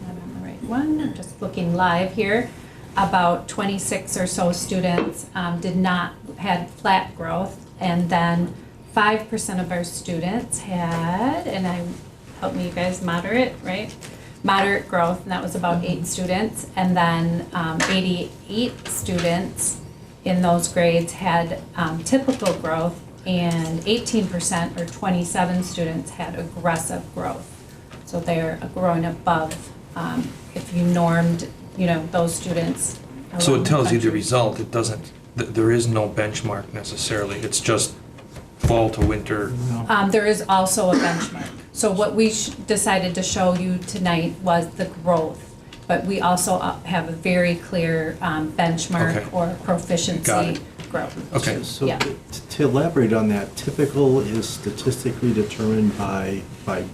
I'm on the right one. I'm just looking live here. About 26 or so students had flat growth, and then 5% of our students had, and help me you guys, moderate growth, and that was about 8 students, and then 88 students in those grades had typical growth, and 18% or 27 students had aggressive growth. So they're growing above, if you normed, those students. So it tells you the result. It doesn't, there is no benchmark necessarily. It's just fall to winter. There is also a benchmark. So what we decided to show you tonight was the growth, but we also have a very clear benchmark or proficiency growth. Okay. So Yeah. to elaborate on that, typical is statistically determined by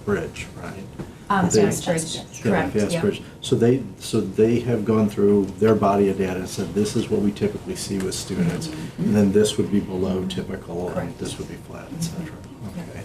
Bridge, right? Fast-Bridge, correct. Fast-Bridge. So they have gone through their body of data and said, this is what we typically see with students, and then this would be below typical, and this would be flat, et cetera. Okay.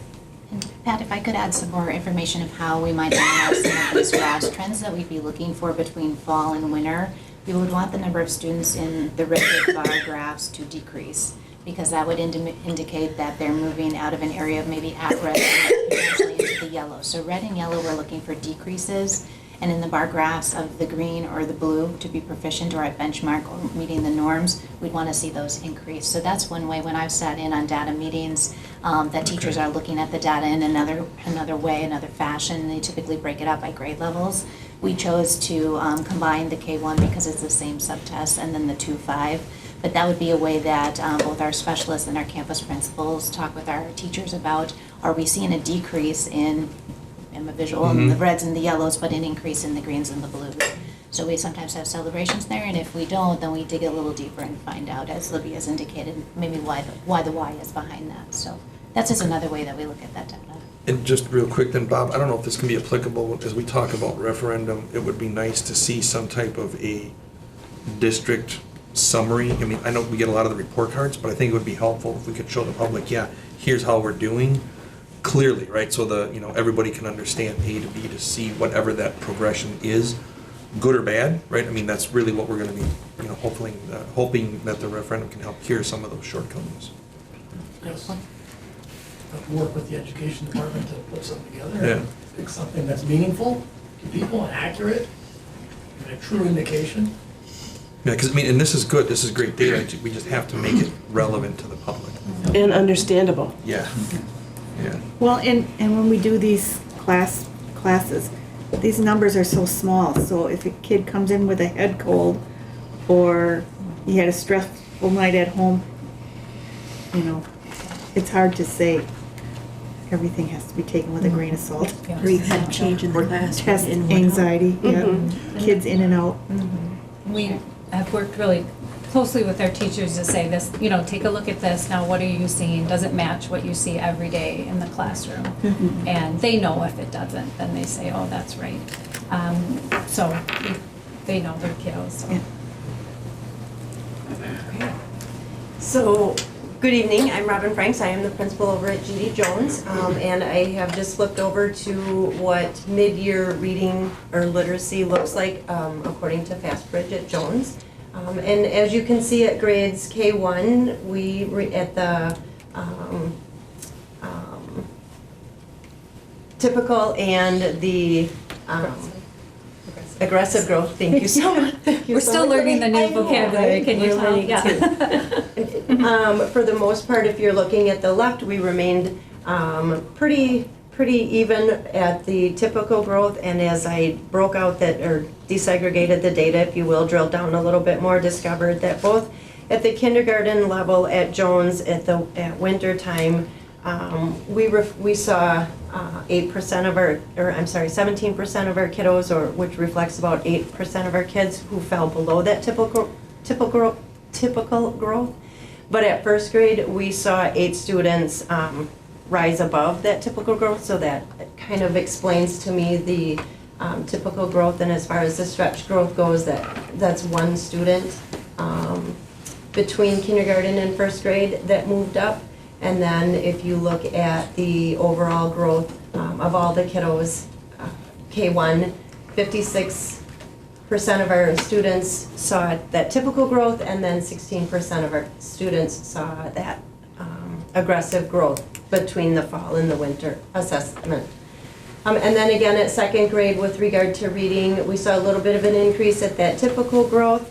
Pat, if I could add some more information of how we might analyze some of these graphs, trends that we'd be looking for between fall and winter, we would want the number of students in the red bar graphs to decrease, because that would indicate that they're moving out of an area of maybe at risk and potentially into the yellow. So red and yellow, we're looking for decreases, and in the bar graphs of the green or the blue to be proficient or at benchmark or meeting the norms, we'd want to see those increase. So that's one way when I've sat in on data meetings that teachers are looking at the data in another way, another fashion. They typically break it up by grade levels. We chose to combine the K1 because it's the same subtest, and then the 2-5. But that would be a way that both our specialists and our campus principals talk with our teachers about, are we seeing a decrease in the visual, in the reds and the yellows, but an increase in the greens and the blues. So we sometimes have celebrations there, and if we don't, then we dig a little deeper and find out, as Libby has indicated, maybe why the why is behind that. So that's just another way that we look at that data. And just real quick then, Bob, I don't know if this can be applicable as we talk about referendum. It would be nice to see some type of a district summary. I mean, I know we get a lot of the report cards, but I think it would be helpful if we could show the public, yeah, here's how we're doing clearly, right? So everybody can understand A to B to C, whatever that progression is, good or bad, right? I mean, that's really what we're gonna be, hoping that the referendum can help cure some of those shortcomings. Yes. Have to work with the education department to put something together. Yeah. And pick something that's meaningful to people and accurate, and a true indication. Yeah, because, I mean, and this is good, this is great data, we just have to make it relevant to the public. And understandable. Yeah, yeah. Well, and when we do these classes, these numbers are so small, so if a kid comes in with a head cold, or he had a stressful night at home, it's hard to say. Everything has to be taken with a grain of salt. Or you've had a change in the class. Test in one anxiety, yeah, kids in and out. We have worked really closely with our teachers to say this, take a look at this, now what are you seeing? Does it match what you see every day in the classroom? And they know if it doesn't, then they say, oh, that's right. So they know their kiddos, so. Yeah. So, good evening, I'm Robin Franks, I am the principal over at GD Jones, and I have just looked over to what mid-year reading or literacy looks like according to Fastbridge at Jones. And as you can see at grades K1, at the typical and the aggressive growth, thank you so much. We're still learning the new vocabulary, can you tell? Yeah. For the most part, if you're looking at the left, we remained pretty even at the typical growth, and as I broke out that, or desegregated the data, if you will, drilled down a little bit more, discovered that both at the kindergarten level at Jones at winter time, we saw 8% of our, 17% of our kiddos, which reflects about 8% of our kids who fell below that typical growth. But at first grade, we saw 8 students rise above that typical growth, so that kind of explains to me the typical growth. And as far as the stretch growth goes, that's 1 student between kindergarten and first grade that moved up. And then if you look at the overall growth of all the kiddos, K1, 56% of our students saw that typical growth, and then 16% of our students saw that aggressive growth between the fall and the winter assessment. And then again at second grade, with regard to reading, we saw a little bit of an increase at that typical growth,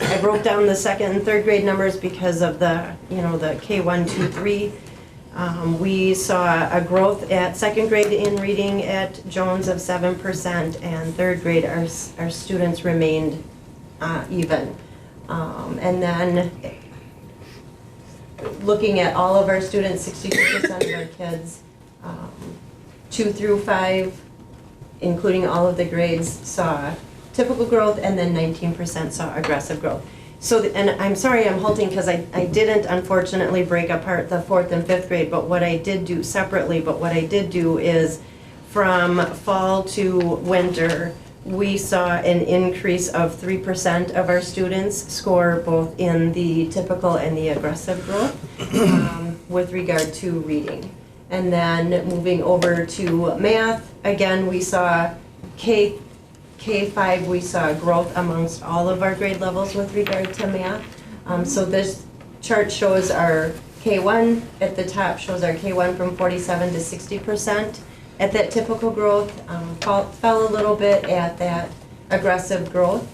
I broke down the second and third grade numbers because of the K1, 2, 3. We saw a growth at second grade in reading at Jones of 7%, and third grade our students remained even. And then looking at all of our students, 62% of our kids, 2 through 5, including all of the grades, saw typical growth, and then 19% saw aggressive growth. So, and I'm sorry I'm halting because I didn't unfortunately break apart the 4th and 5th grade, but what I did do separately, is from fall to winter, we saw an increase of 3% of our students score both in the typical and the aggressive growth with regard to reading. And then moving over to math, again, we saw K5, we saw growth amongst all of our grade levels with regard to math. So this chart shows our K1 at the top, shows our K1 from 47 to 60% at that typical growth, fell a little bit at that aggressive growth.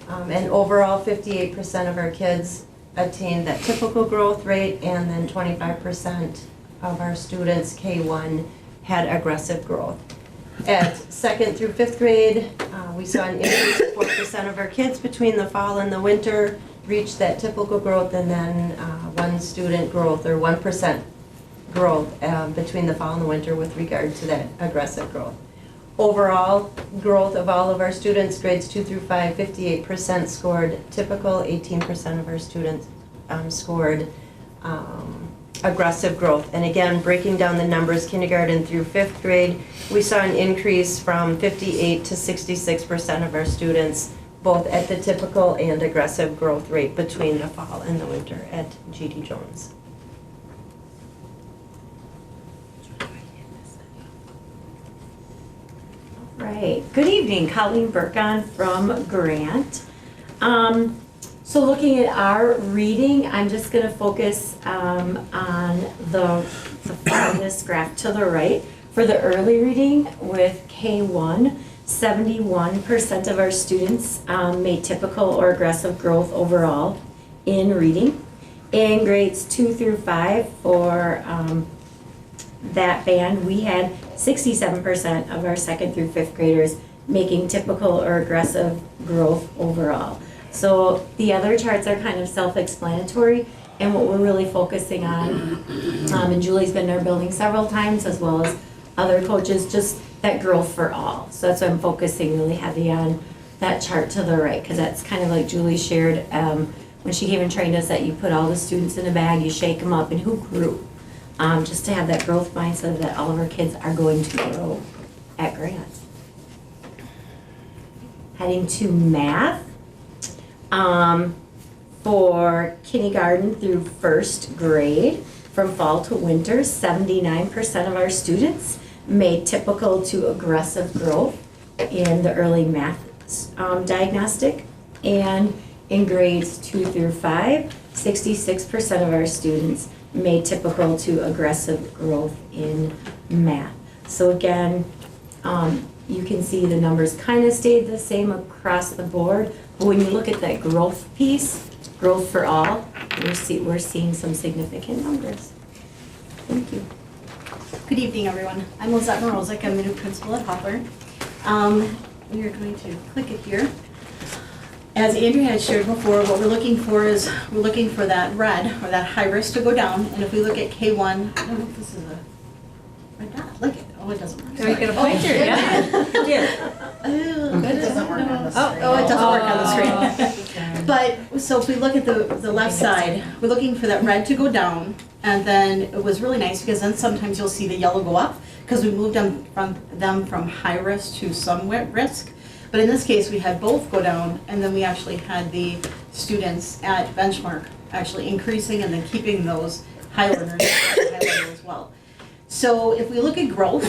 And overall, 58% of our kids attained that typical growth rate, and then 25% of our students, K1, had aggressive growth. At 2nd through 5th grade, we saw an increase of 4% of our kids between the fall and the winter reached that typical growth, and then 1 student growth, or 1% growth between the fall and the winter with regard to that aggressive growth. Overall growth of all of our students, grades 2 through 5, 58% scored typical, 18% of our students scored aggressive growth. And again, breaking down the numbers, kindergarten through 5th grade, we saw an increase from 58 to 66% of our students both at the typical and aggressive growth rate between the fall and the winter at G.D. Jones. Right. Good evening, Colleen Burkon from Grant. So looking at our reading, I'm just going to focus on this graph to the right. For the early reading with K1, 71% of our students made typical or aggressive growth overall in reading. In grades 2 through 5 for that band, we had 67% of our 2nd through 5th graders making typical or aggressive growth overall. So the other charts are kind of self-explanatory, and what we're really focusing on, and Julie's been in our building several times as well as other coaches, just that growth for all. So that's why I'm focusing really heavy on that chart to the right, because that's kind of like Julie shared when she came and trained us, that you put all the students in a bag, you shake them up, and who grew? Just to have that growth mindset that all of our kids are going to grow at Grant. Heading to math. For kindergarten through 1st grade, from fall to winter, 79% of our students made typical to aggressive growth in the early math diagnostic. And in grades 2 through 5, 66% of our students made typical to aggressive growth in math. So again, you can see the numbers kind of stayed the same across the board, but when you look at that growth piece, growth for all, we're seeing some significant numbers. Thank you. Good evening, everyone. I'm Lizette Morozic. I'm the new principal at Hawthorne. We are going to click it here. As Andrea had shared before, what we're looking for is we're looking for that red or that high risk to go down. And if we look at K1, I don't know if this is a red dot. Look it. Oh, it doesn't work. So you get a pointer, yeah. It did. It doesn't work on the screen. Oh, it doesn't work on the screen. But, so if we look at the left side, we're looking for that red to go down, and then it was really nice because then sometimes you'll see the yellow go up because we moved them from high risk to some risk. But in this case, we had both go down, and then we actually had the students at benchmark actually increasing and then keeping those high learners at high level as well. So if we look at growth,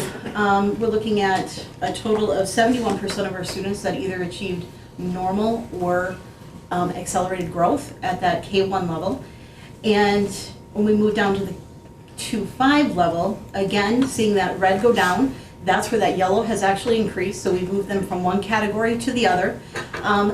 we're looking at a total of 71% of our students that either achieved normal or accelerated growth at that K1 level. And when we move down to the 2-5 level, again, seeing that red go down, that's where that yellow has actually increased. So we moved them from one category to the other.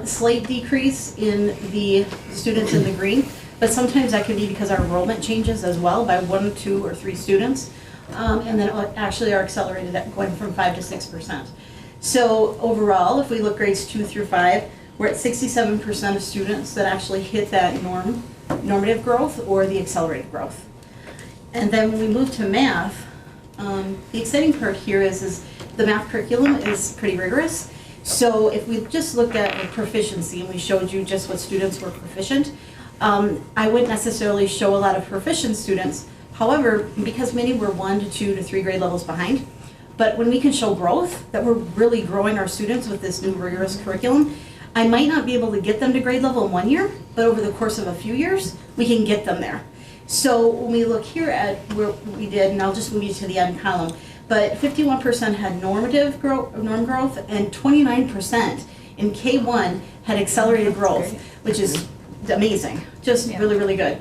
Slight decrease in the students in the green, but sometimes that can be because our enrollment changes as well by 1, 2, or 3 students. And then actually are accelerated at going from 5 to 6%. So overall, if we look grades 2 through 5, we're at 67% of students that actually hit that normative growth or the accelerated growth. And then when we move to math, the exciting part here is the math curriculum is pretty rigorous. So if we just looked at the proficiency and we showed you just what students were proficient, I wouldn't necessarily show a lot of proficient students. However, because many were 1 to 2 to 3 grade levels behind, but when we can show growth, that we're really growing our students with this new rigorous curriculum, I might not be able to get them to grade level in 1 year, but over the course of a few years, we can get them there. So when we look here at where we did, and I'll just move you to the end column, but 51% had norm growth, and 29% in K1 had accelerated growth, which is amazing, just really, really good.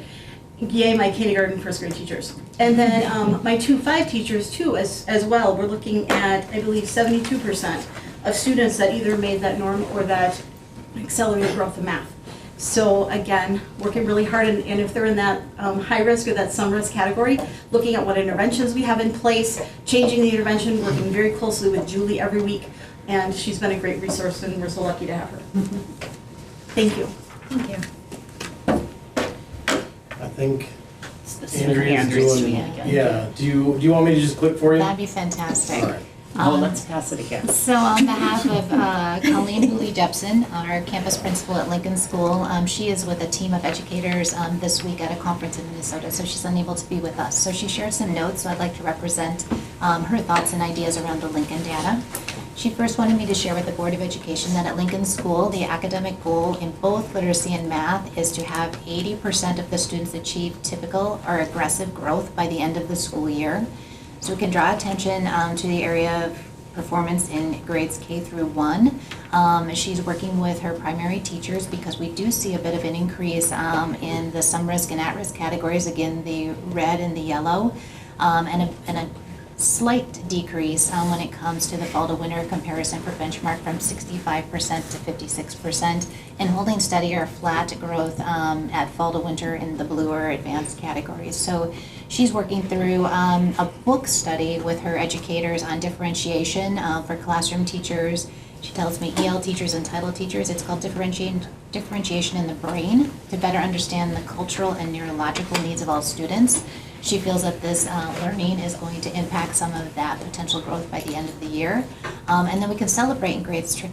Yay, my kindergarten, 1st grade teachers. And then my 2-5 teachers too, as well. We're looking at, I believe, 72% of students that either made that norm or that accelerated growth in math. So again, working really hard, and if they're in that high risk or that some risk category, looking at what interventions we have in place, changing the intervention, working very closely with Julie every week, and she's been a great resource, and we're so lucky to have her. Thank you. Thank you. I think Andrea's doing, yeah. Do you want me to just click for you? That'd be fantastic. All right. Let's pass it again. So on behalf of Colleen Hooley-Jepson, our campus principal at Lincoln School, she is with a team of educators this week at a conference in Minnesota, so she's unable to be with us. So she shared some notes, so I'd like to represent her thoughts and ideas around the Lincoln data. She first wanted me to share with the Board of Education that at Lincoln School, the academic goal in both literacy and math is to have 80% of the students achieve typical or aggressive growth by the end of the school year. So we can draw attention to the area of performance in grades K through 1. She's working with her primary teachers because we do see a bit of an increase in the some risk and at-risk categories, again, the red and the yellow, and a slight decrease when it comes to the fall to winter comparison for benchmark from 65% to 56%, and holding steady or flat growth at fall to winter in the blue or advanced categories. So she's working through a book study with her educators on differentiation for classroom teachers. She tells me EL teachers and title teachers. It's called differentiation in the brain to better understand the cultural and neurological needs of all students. She feels that this learning is going to impact some of that potential growth by the end of the year. And then we can celebrate in grades 2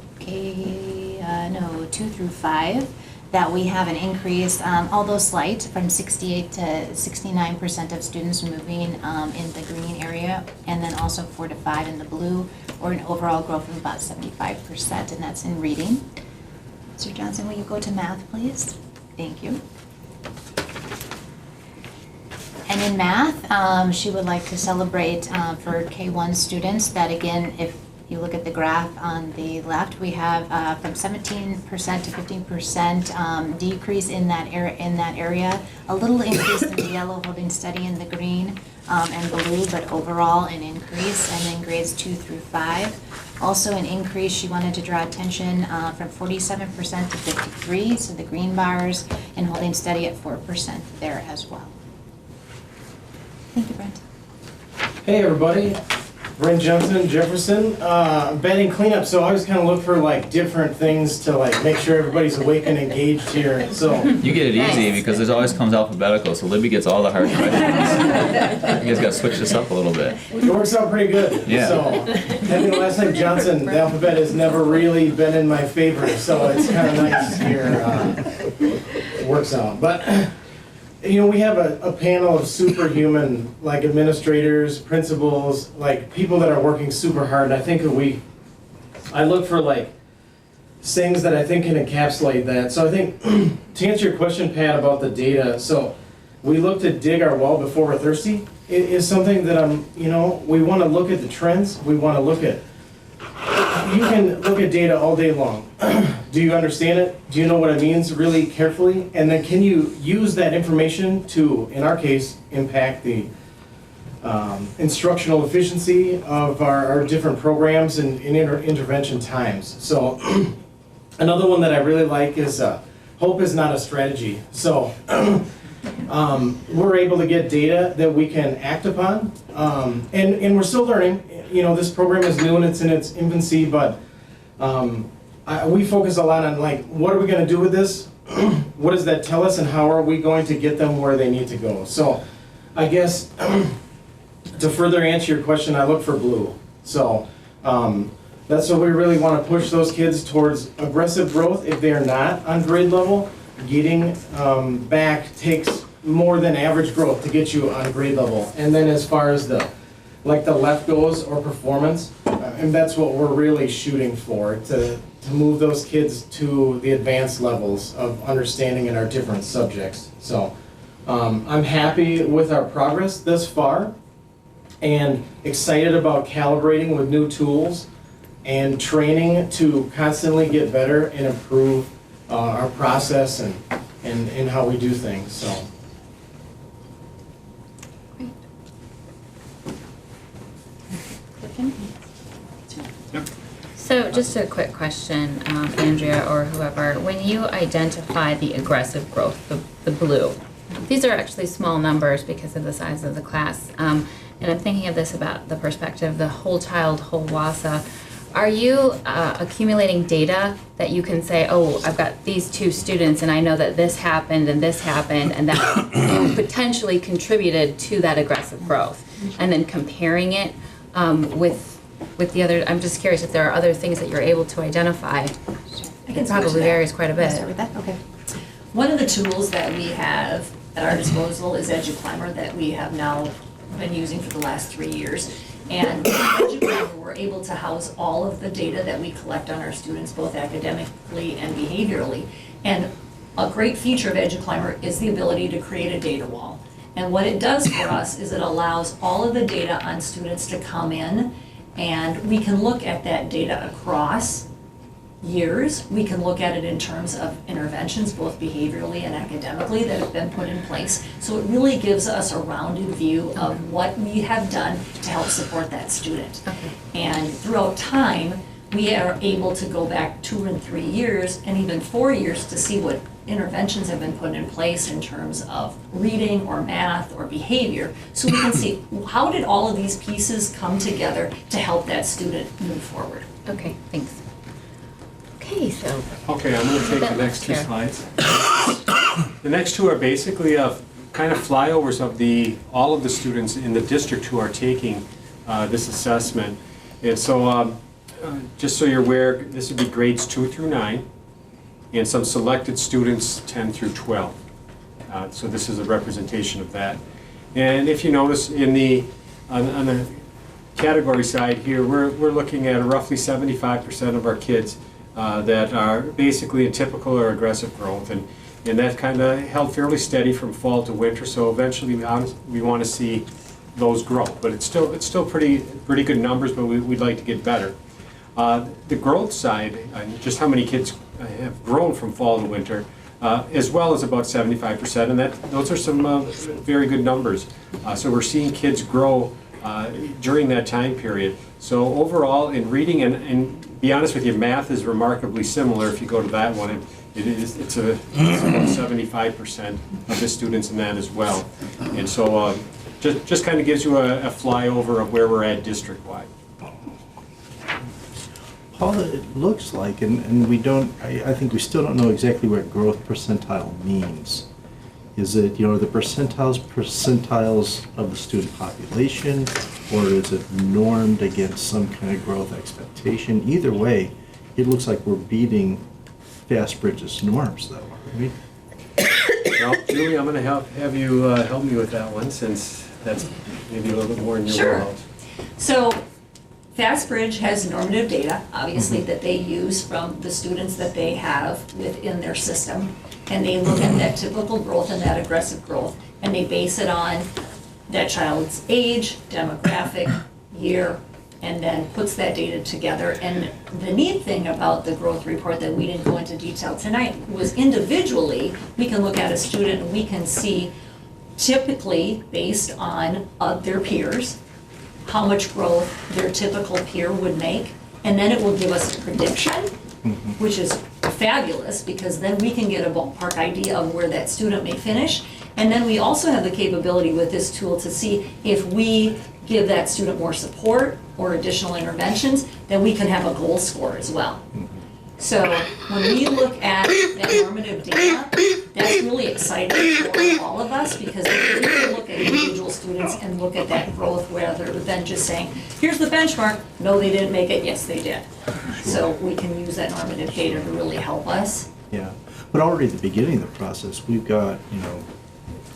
through 5 that we have an increase, although slight, from 68 to 69% of students moving in the green area, and then also 4 to 5 in the blue, or an overall growth of about 75%, and that's in reading. Mr. Johnson, will you go to math, please? Thank you. And in math, she would like to celebrate for K1 students that, again, if you look at the graph on the left, we have from 17% to 15% decrease in that area, a little increase in the yellow, holding steady in the green and blue, but overall an increase. And then grades 2 through 5, also an increase. She wanted to draw attention from 47% to 53%, so the green bars, and holding steady at 4% there as well. Thank you, Brent. Hey everybody, Brent Johnson, Jefferson. Batting cleanup, so I always kind of look for like different things to like make sure everybody's awake and engaged here. So You get it easy because it always comes alphabetical, so Libby gets all the hard questions. You guys got to switch this up a little bit. it works out pretty good. Yeah. So having the last name Johnson, the alphabet has never really been in my favor, so it's kind of nice here. It works out, but. You know, we have a panel of superhuman, like administrators, principals, like people that are working super hard. And I think that I look for like things that I think can encapsulate that. So I think to answer your question, Pat, about the data, so we look to dig our well before we're thirsty. It is something that we want to look at the trends. We want to look at, you can look at data all day long. Do you understand it? Do you know what it means really carefully? And then can you use that information to, in our case, impact the instructional efficiency of our different programs and intervention times? So another one that I really like is hope is not a strategy. So we're able to get data that we can act upon. And we're still learning. You know, this program is new and it's in its infancy, but we focus a lot on like, what are we going to do with this? What does that tell us, and how are we going to get them where they need to go? So I guess to further answer your question, I look for blue. So that's what we really want to push those kids towards aggressive growth. If they're not on grade level, getting back takes more than average growth to get you on grade level. And then as far as the left goes, or performance, and that's what we're really shooting for, to move those kids to the advanced levels of understanding in our different subjects. So I'm happy with our progress thus far and excited about calibrating with new tools and training to constantly get better and improve our process and how we do things. So. So just a quick question, Andrea or whoever, when you identify the aggressive growth, the blue, these are actually small numbers because of the size of the class, and I'm thinking of this about the perspective, the whole child, whole Wausau. Are you accumulating data that you can say, oh, I've got these 2 students and I know that this happened and that potentially contributed to that aggressive growth, and then comparing it with the other? I'm just curious if there are other things that you're able to identify. It probably varies quite a bit. Start with that? Okay. One of the tools that we have at our disposal is EduClimber that we have now been using for the last 3 years. And with EduClimber, we're able to house all of the data that we collect on our students, both academically and behaviorally. And a great feature of EduClimber is the ability to create a data wall. And what it does for us is it allows all of the data on students to come in, and we can look at that data across years. We can look at it in terms of interventions, both behaviorally and academically, that have been put in place. So it really gives us a rounded view of what we have done to help support that student. And throughout time, we are able to go back 2 and 3 years and even 4 years to see what interventions have been put in place in terms of reading or math or behavior. So we can see how did all of these pieces come together to help that student move forward. Okay, thanks. Okay, so. Okay, I'm going to take the next 2 slides. The next 2 are basically kind of flyovers of all of the students in the district who are taking this assessment. And so just so you're aware, this would be grades 2 through 9 and some selected students 10 through 12. So this is a representation of that. And if you notice on the category side here, we're looking at roughly 75% of our kids that are basically in typical or aggressive growth, and that kind of held fairly steady from fall to winter. So eventually we want to see those grow, but it's still pretty good numbers, but we'd like to get better. The growth side, just how many kids have grown from fall to winter, as well as about 75%, and those are some very good numbers. So we're seeing kids grow during that time period. So overall, in reading and be honest with you, math is remarkably similar. If you go to that one, it's about 75% of the students in that as well. And so just kind of gives you a flyover of where we're at district-wide. All it looks like, and we don't, I think we still don't know exactly what growth percentile means. Is it, the percentiles of the student population, or is it normed against some kind of growth expectation? Either way, it looks like we're beating Fastbridge's norms, though, right? Well, Julie, I'm going to have you help me with that one, since that's maybe a little bit more in your world. So Fastbridge has normative data, obviously, that they use from the students that they have within their system. And they look at that typical growth and that aggressive growth, and they base it on that child's age, demographic, year, and then puts that data together. And the neat thing about the growth report that we didn't go into detail tonight was individually, we can look at a student and we can see typically based on their peers, how much growth their typical peer would make, and then it will give us a prediction, which is fabulous, because then we can get a ballpark idea of where that student may finish. And then we also have the capability with this tool to see if we give that student more support or additional interventions, then we can have a goal score as well. So when we look at that normative data, that's really exciting for all of us, because we can look at individual students and look at that growth rather than just saying, here's the benchmark, no, they didn't make it, yes, they did. So we can use that normative data to really help us. Yeah, but already at the beginning of the process, we've got,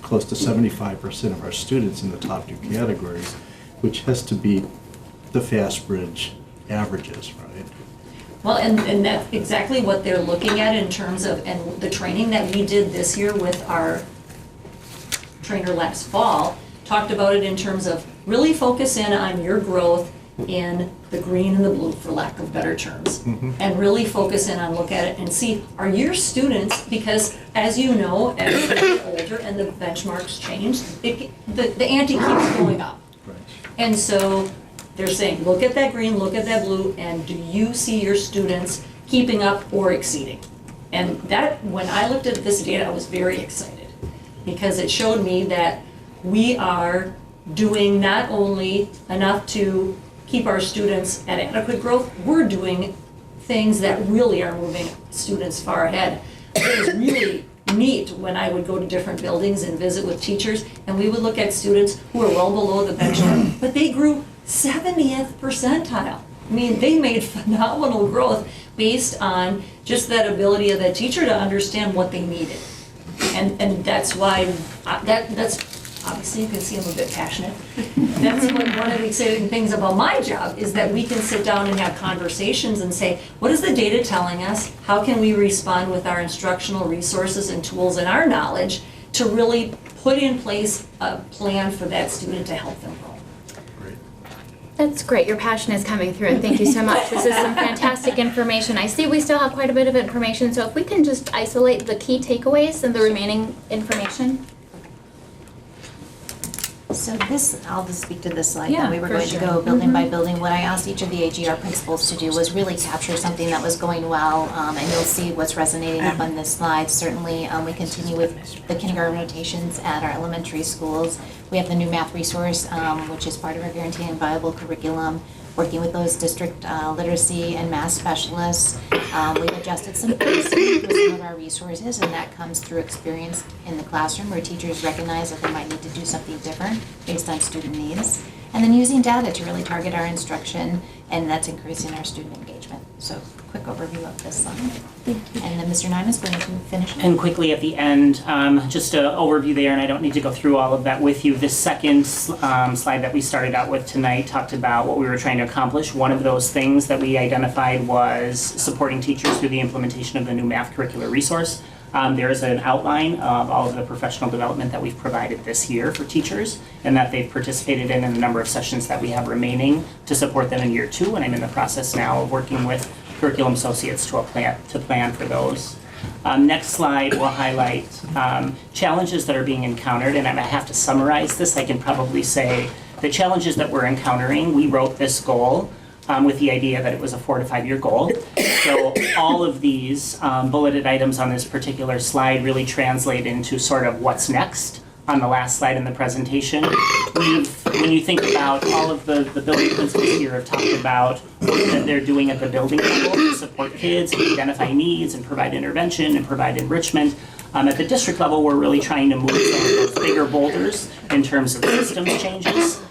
close to 75% of our students in the top 2 categories, which has to beat the Fastbridge averages, right? Well, and that's exactly what they're looking at in terms of, and the training that we did this year with our trainer last fall, talked about it in terms of really focus in on your growth in the green and the blue, for lack of better terms. And really focus in on, look at it and see, are your students, because as you know, as you get older and the benchmarks change, the ante keeps going up. And so they're saying, look at that green, look at that blue, and do you see your students keeping up or exceeding? And that, when I looked at this data, I was very excited, because it showed me that we are doing not only enough to keep our students at adequate growth, we're doing things that really are moving students far ahead. It was really neat when I would go to different buildings and visit with teachers, and we would look at students who were well below the benchmark, but they grew 70th percentile. I mean, they made phenomenal growth based on just that ability of that teacher to understand what they needed. And that's why, that's so you can see I'm a bit passionate. That's one of the exciting things about my job, is that we can sit down and have conversations and say, what is the data telling us? How can we respond with our instructional resources and tools and our knowledge to really put in place a plan for that student to help them grow? That's great. Your passion is coming through, and thank you so much. This is some fantastic information. I see we still have quite a bit of information, so if we can just isolate the key takeaways and the remaining information. So this, I'll just speak to this slide. Yeah, That we were for going sure. to go building by building. What I asked each of the AGR principals to do was really capture something that was going well, and you'll see what's resonating up on this slide. Certainly, we continue with the kindergarten rotations at our elementary schools. We have the new math resource, which is part of our Guaranteed and Viable curriculum, working with those district literacy and math specialists. We've adjusted some pricing with some of our resources, and that comes through experience in the classroom where teachers recognize that they might need to do something different based on student needs. And then using data to really target our instruction, and that's increasing our student engagement. So quick overview of this slide. Thank you. And then Mr. Nyman is going to finish. And quickly at the end, just an overview there, and I don't need to go through all of that with you. This second slide that we started out with tonight talked about what we were trying to accomplish. One of those things that we identified was supporting teachers through the implementation of the new math curricular resource. There is an outline of all of the professional development that we've provided this year for teachers and that they've participated in the number of sessions that we have remaining to support them in year 2. And I'm in the process now of working with curriculum associates to plan for those. Next slide will highlight challenges that are being encountered, and I have to summarize this. I can probably say the challenges that we're encountering, we wrote this goal with the idea that it was a 4 to 5 year goal. So all of these bulleted items on this particular slide really translate into sort of what's next on the last slide in the presentation. When you think about all of the building principals here have talked about work that they're doing at the building level to support kids, to identify needs and provide intervention and provide enrichment. At the district level, we're really trying to move some of those bigger boulders in terms of systems changes.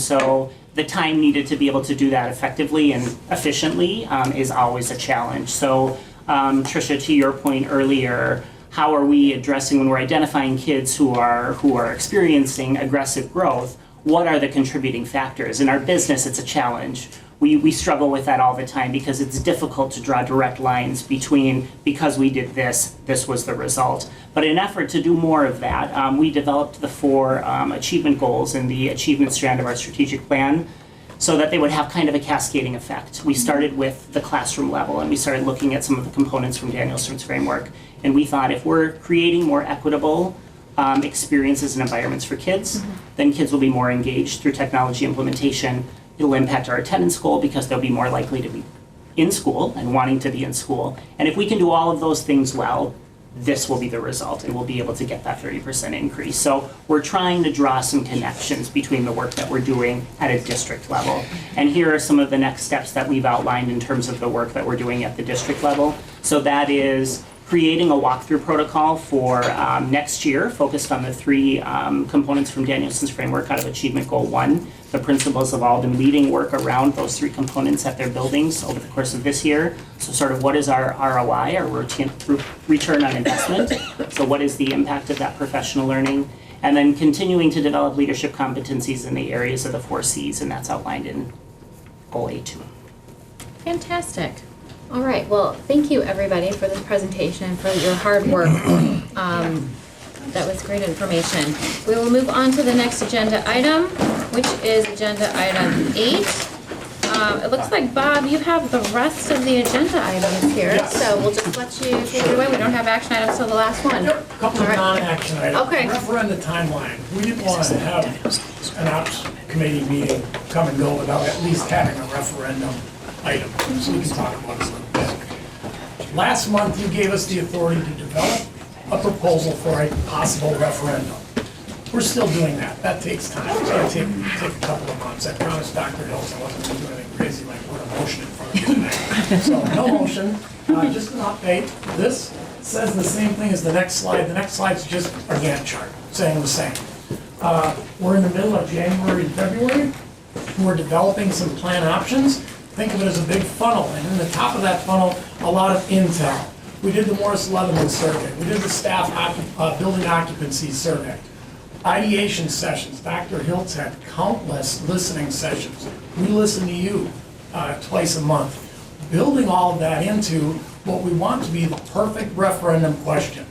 So the time needed to be able to do that effectively and efficiently is always a challenge. So Tricia, to your point earlier, how are we addressing when we're identifying kids who are experiencing aggressive growth? What are the contributing factors? In our business, it's a challenge. We struggle with that all the time because it's difficult to draw direct lines between because we did this was the result. But in an effort to do more of that, we developed the 4 achievement goals in the achievement strand of our strategic plan so that they would have kind of a cascading effect. We started with the classroom level and we started looking at some of the components from Danielson's framework. And we thought if we're creating more equitable experiences and environments for kids, then kids will be more engaged through technology implementation. It'll impact our attendance goal because they'll be more likely to be in school and wanting to be in school. And if we can do all of those things well, this will be the result and we'll be able to get that 30% increase. So we're trying to draw some connections between the work that we're doing at a district level. And here are some of the next steps that we've outlined in terms of the work that we're doing at the district level. So that is creating a walkthrough protocol for next year, focused on the 3 components from Danielson's framework out of Achievement Goal 1. The principals have all been leading work around those 3 components at their buildings over the course of this year. So sort of what is our ROI, our return on investment? So what is the impact of that professional learning? And then continuing to develop leadership competencies in the areas of the 4 Cs, and that's outlined in Goal A2. Fantastic. All right, well, thank you everybody for this presentation and for your hard work. That was great information. We will move on to the next agenda item, which is agenda item 8. It looks like, Bob, you have the rest of the agenda items here, so we'll just let you take it away. We don't have action items till the last one. Yep, a couple of non-action items. Okay. Referendum timeline. We didn't want to have an ops committee meeting come and go without at least having a referendum item, so we can talk about it a little bit. Last month, you gave us the authority to develop a proposal for a possible referendum. We're still doing that. That takes time. It's going to take a couple of months. I promised Dr. Hills I wasn't going to do anything crazy like put a motion in front of you tonight. So no motion, just an update. This says the same thing as the next slide. The next slide's just a Gantt chart saying the same. We're in the middle of January and February. We're developing some plan options. Think of it as a big funnel, and in the top of that funnel, a lot of intel. We did the Morris Leatherman survey. We did the staff building occupancy survey. Ideation sessions. Dr. Hiltz had countless listening sessions. We listen to you twice a month. Building all of that into what we want to be the perfect referendum question.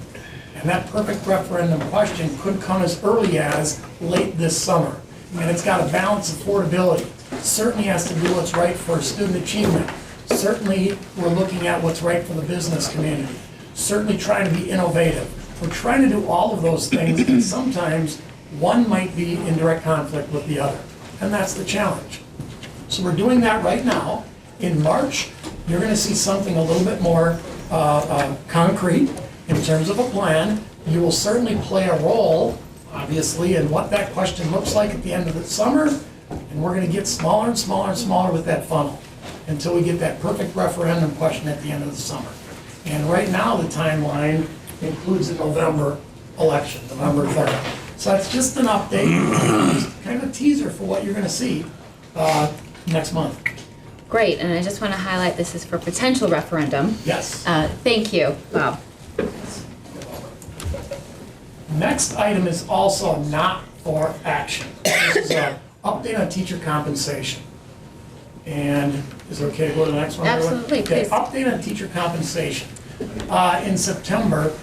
And that perfect referendum question could come as early as late this summer. And it's got to balance affordability. Certainly has to do what's right for student achievement. Certainly, we're looking at what's right for the business community. Certainly trying to be innovative. We're trying to do all of those things, and sometimes one might be in direct conflict with the other. And that's the challenge. So we're doing that right now. In March, you're going to see something a little bit more concrete in terms of a plan. You will certainly play a role, obviously, in what that question looks like at the end of the summer, and we're going to get smaller and smaller and smaller with that funnel until we get that perfect referendum question at the end of the summer. And right now, the timeline includes a November election, November 3rd. So that's just an update, just kind of a teaser for what you're going to see next month. Great, and I just want to highlight this is for potential referendum. Yes. Thank you, Bob. Next item is also not for action. This is an update on teacher compensation. And is it okay to go to the next one? Absolutely, Okay, please. update on teacher compensation. In September,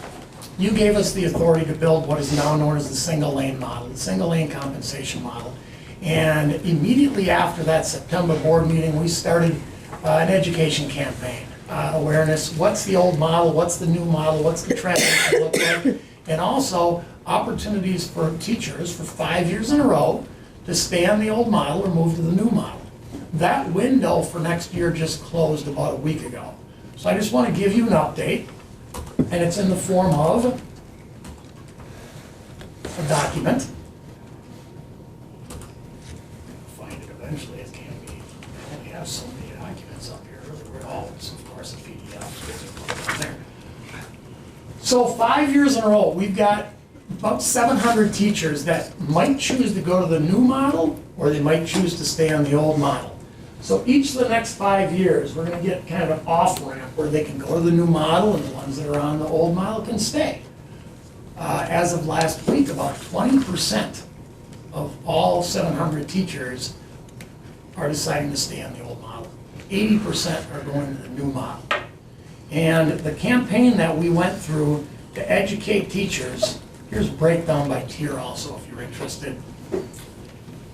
you gave us the authority to build what is now known as the single lane model, the single lane compensation model. And immediately after that September board meeting, we started an education campaign, awareness, what's the old model, what's the new model, what's the transition look like, and also opportunities for teachers for 5 years in a row to stay on the old model or move to the new model. That window for next year just closed about a week ago. So I just want to give you an update, and it's in the form of a document. Find it eventually, it can be. I only have so many documents up here, really, we're always, of course, a PDF. There. So 5 years in a row, we've got about 700 teachers that might choose to go to the new model, or they might choose to stay on the old model. So each of the next 5 years, we're going to get kind of an off-ramp where they can go to the new model and the ones that are on the old model can stay. As of last week, about 20% of all 700 teachers are deciding to stay on the old model. 80% are going to the new model. And the campaign that we went through to educate teachers, here's a breakdown by tier also if you're interested.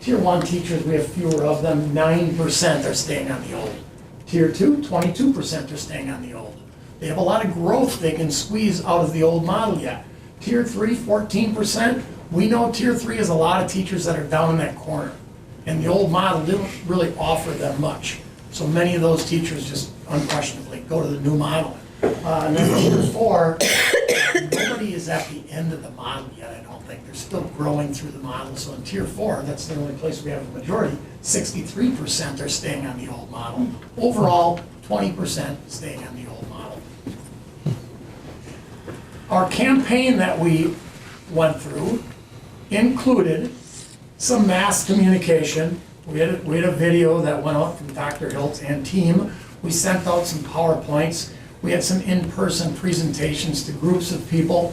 Tier 1 teachers, we have fewer of them, 9% are staying on the old. Tier 2, 22% are staying on the old. They have a lot of growth they can squeeze out of the old model yet. Tier 3, 14%. We know Tier 3 is a lot of teachers that are down in that corner. And the old model didn't really offer them much. So many of those teachers just unquestionably go to the new model. And then Tier 4, nobody is at the end of the model yet, I don't think. They're still growing through the model. So in Tier 4, that's the only place we have a majority, 63% are staying on the old model. Overall, 20% staying on the old model. Our campaign that we went through included some mass communication. We had a video that went out from Dr. Hiltz and team. We sent out some PowerPoints. We had some in-person presentations to groups of people.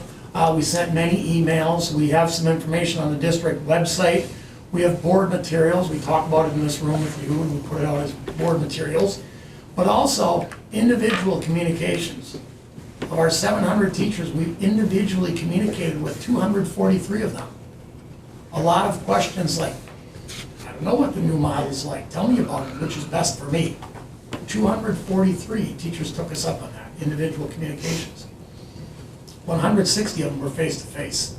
We sent many emails. We have some information on the district website. We have board materials. We talk about it in this room with you, and we put it out as board materials. But also individual communications. Of our 700 teachers, we've individually communicated with 243 of them. A lot of questions like, I don't know what the new model is like. Tell me about it, which is best for me. 243 teachers took us up on that, individual communications. 160 of them were face-to-face.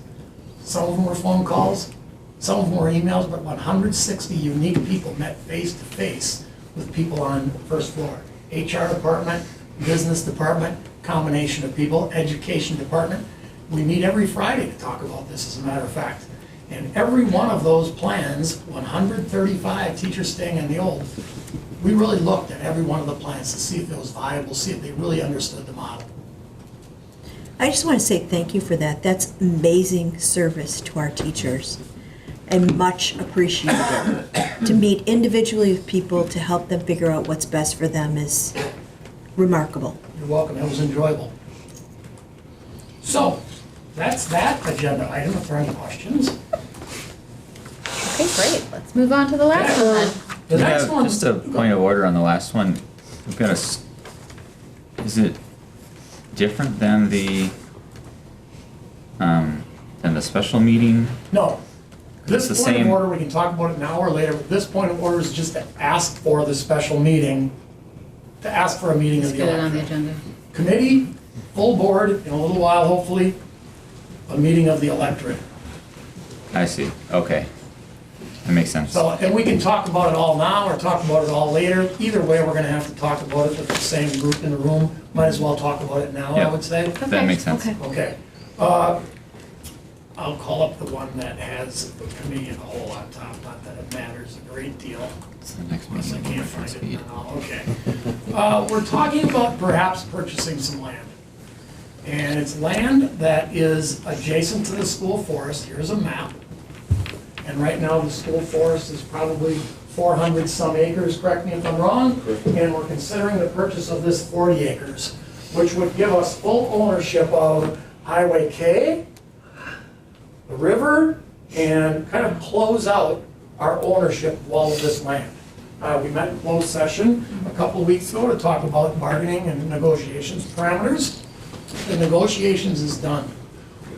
Some of them were phone calls, some of them were emails, but 160 unique people met face-to-face with people on the first floor. HR department, business department, combination of people, education department. We meet every Friday to talk about this, as a matter of fact. And every one of those plans, 135 teachers staying on the old, we really looked at every one of the plans to see if it was viable, see if they really understood the model. I just want to say thank you for that. That's amazing service to our teachers and much appreciated. To meet individually with people to help them figure out what's best for them is remarkable. You're welcome, it was enjoyable. So, that's that agenda item, if there are any questions. Okay, great. Let's move on to the last one then. The We next have one. just a point of order on the last one. We've got is it different than the special meeting? No. It's This the point of same- order, we can talk about it now or later, but this point of order is just to ask for the special meeting, to ask for a meeting of Let's the get it on the electorate. agenda. Committee, full board, in a little while, hopefully, a meeting of the electorate. I see, okay. That makes sense. So, and we can talk about it all now or talk about it all later. Either way, we're gonna have to talk about it with the same group in the room. Might as well talk about it now, I Yep. would say. That makes sense. Okay. I'll call up the one that has the committee in a whole on top, not that it matters a great deal. It's the next Unless I meeting. can't find it now, okay. We're talking about perhaps purchasing some land. And it's land that is adjacent to the school forest. Here's a map. And right now, the school forest is probably 400 some acres, correct me if I'm wrong. And we're considering the purchase of this 40 acres, which would give us full ownership of Highway K, the river, and kind of close out our ownership of all of this land. We met in closed session a couple of weeks ago to talk about bargaining and negotiations parameters. The negotiations is done.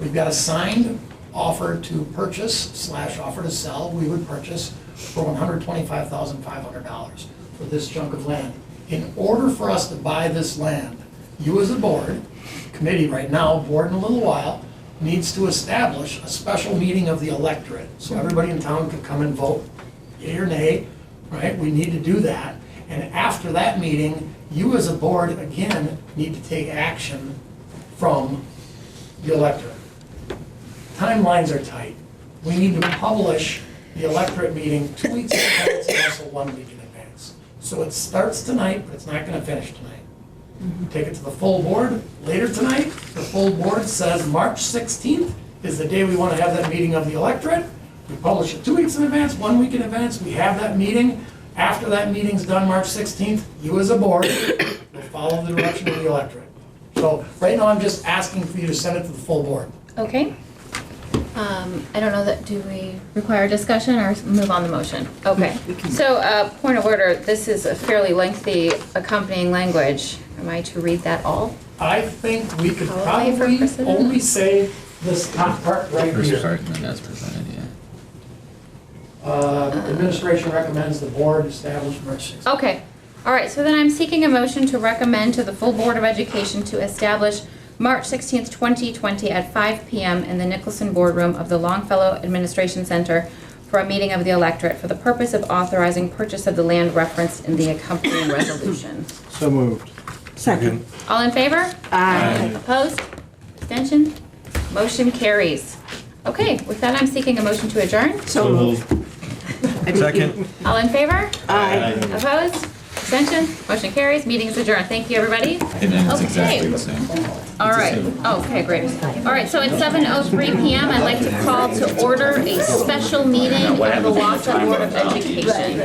We've got a signed offer to purchase / offer to sell. We would purchase for $125,500 for this chunk of land. In order for us to buy this land, you as a board, committee right now, board in a little while, needs to establish a special meeting of the electorate. So everybody in town can come and vote, yea or nay, right? We need to do that. And after that meeting, you as a board, again, need to take action from the electorate. Timelines are tight. We need to publish the electorate meeting 2 weeks in advance and also 1 week in advance. So it starts tonight, but it's not gonna finish tonight. Take it to the full board later tonight. The full board says March 16th is the day we want to have that meeting of the electorate. We publish it 2 weeks in advance, 1 week in advance. We have that meeting. After that meeting's done, March 16th, you as a board will follow the direction of the electorate. So right now, I'm just asking for you to send it to the full board. Okay. I don't know that, do we require discussion or move on the motion? Okay. So, point of order, this is a fairly lengthy accompanying language. Am I to read that all? I think we could Probably for probably precedent. only say this top part right First here. part and then as presented, yeah. Administration recommends the board establish March 16th. Okay. All right, so then I'm seeking a motion to recommend to the full Board of Education to establish March 16th, 2020 at 5 p.m. in the Nicholson Boardroom of the Longfellow Administration Center for a meeting of the electorate for the purpose of authorizing purchase of the land referenced in the accompanying resolution. So moved. Second. All in favor? Aye. Opposed? Abstention? Motion carries. Okay, with that, I'm seeking a motion to adjourn. So moved. Second. All in favor? Aye. Opposed? Abstention? Motion carries. Meeting is adjourned. Thank you, everybody. And then it's exactly the same. All right. Okay, great. All right, so at 7:03 p.m., I'd like to call to order a special meeting of the Wausau Board of Education.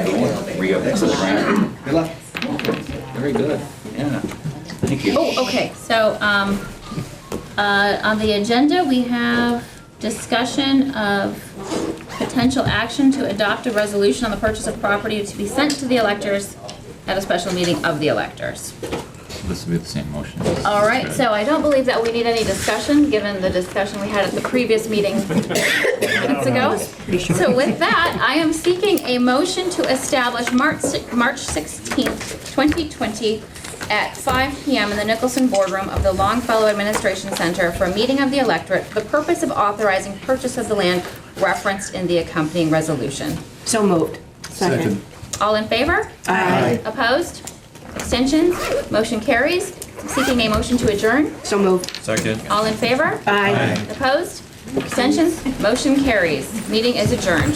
Very good, yeah. Thank you. Oh, okay, so on the agenda, we have discussion of potential action to adopt a resolution on the purchase of property to be sent to the electors at a special meeting of the electors. This will be the same motion. All right, so I don't believe that we need any discussion, given the discussion we had at the previous meeting minutes ago. So with that, I am seeking a motion to establish March 16th, 2020 at 5 p.m. in the Nicholson Boardroom of the Longfellow Administration Center for a meeting of the electorate for the purpose of authorizing purchase of the land referenced in the accompanying resolution. So moved. Second. All in favor? Aye. Opposed? Abstentions? Motion carries. I'm seeking a motion to adjourn. So moved. Second. All in favor? Aye. Opposed? Abstentions? Motion carries. Meeting is adjourned.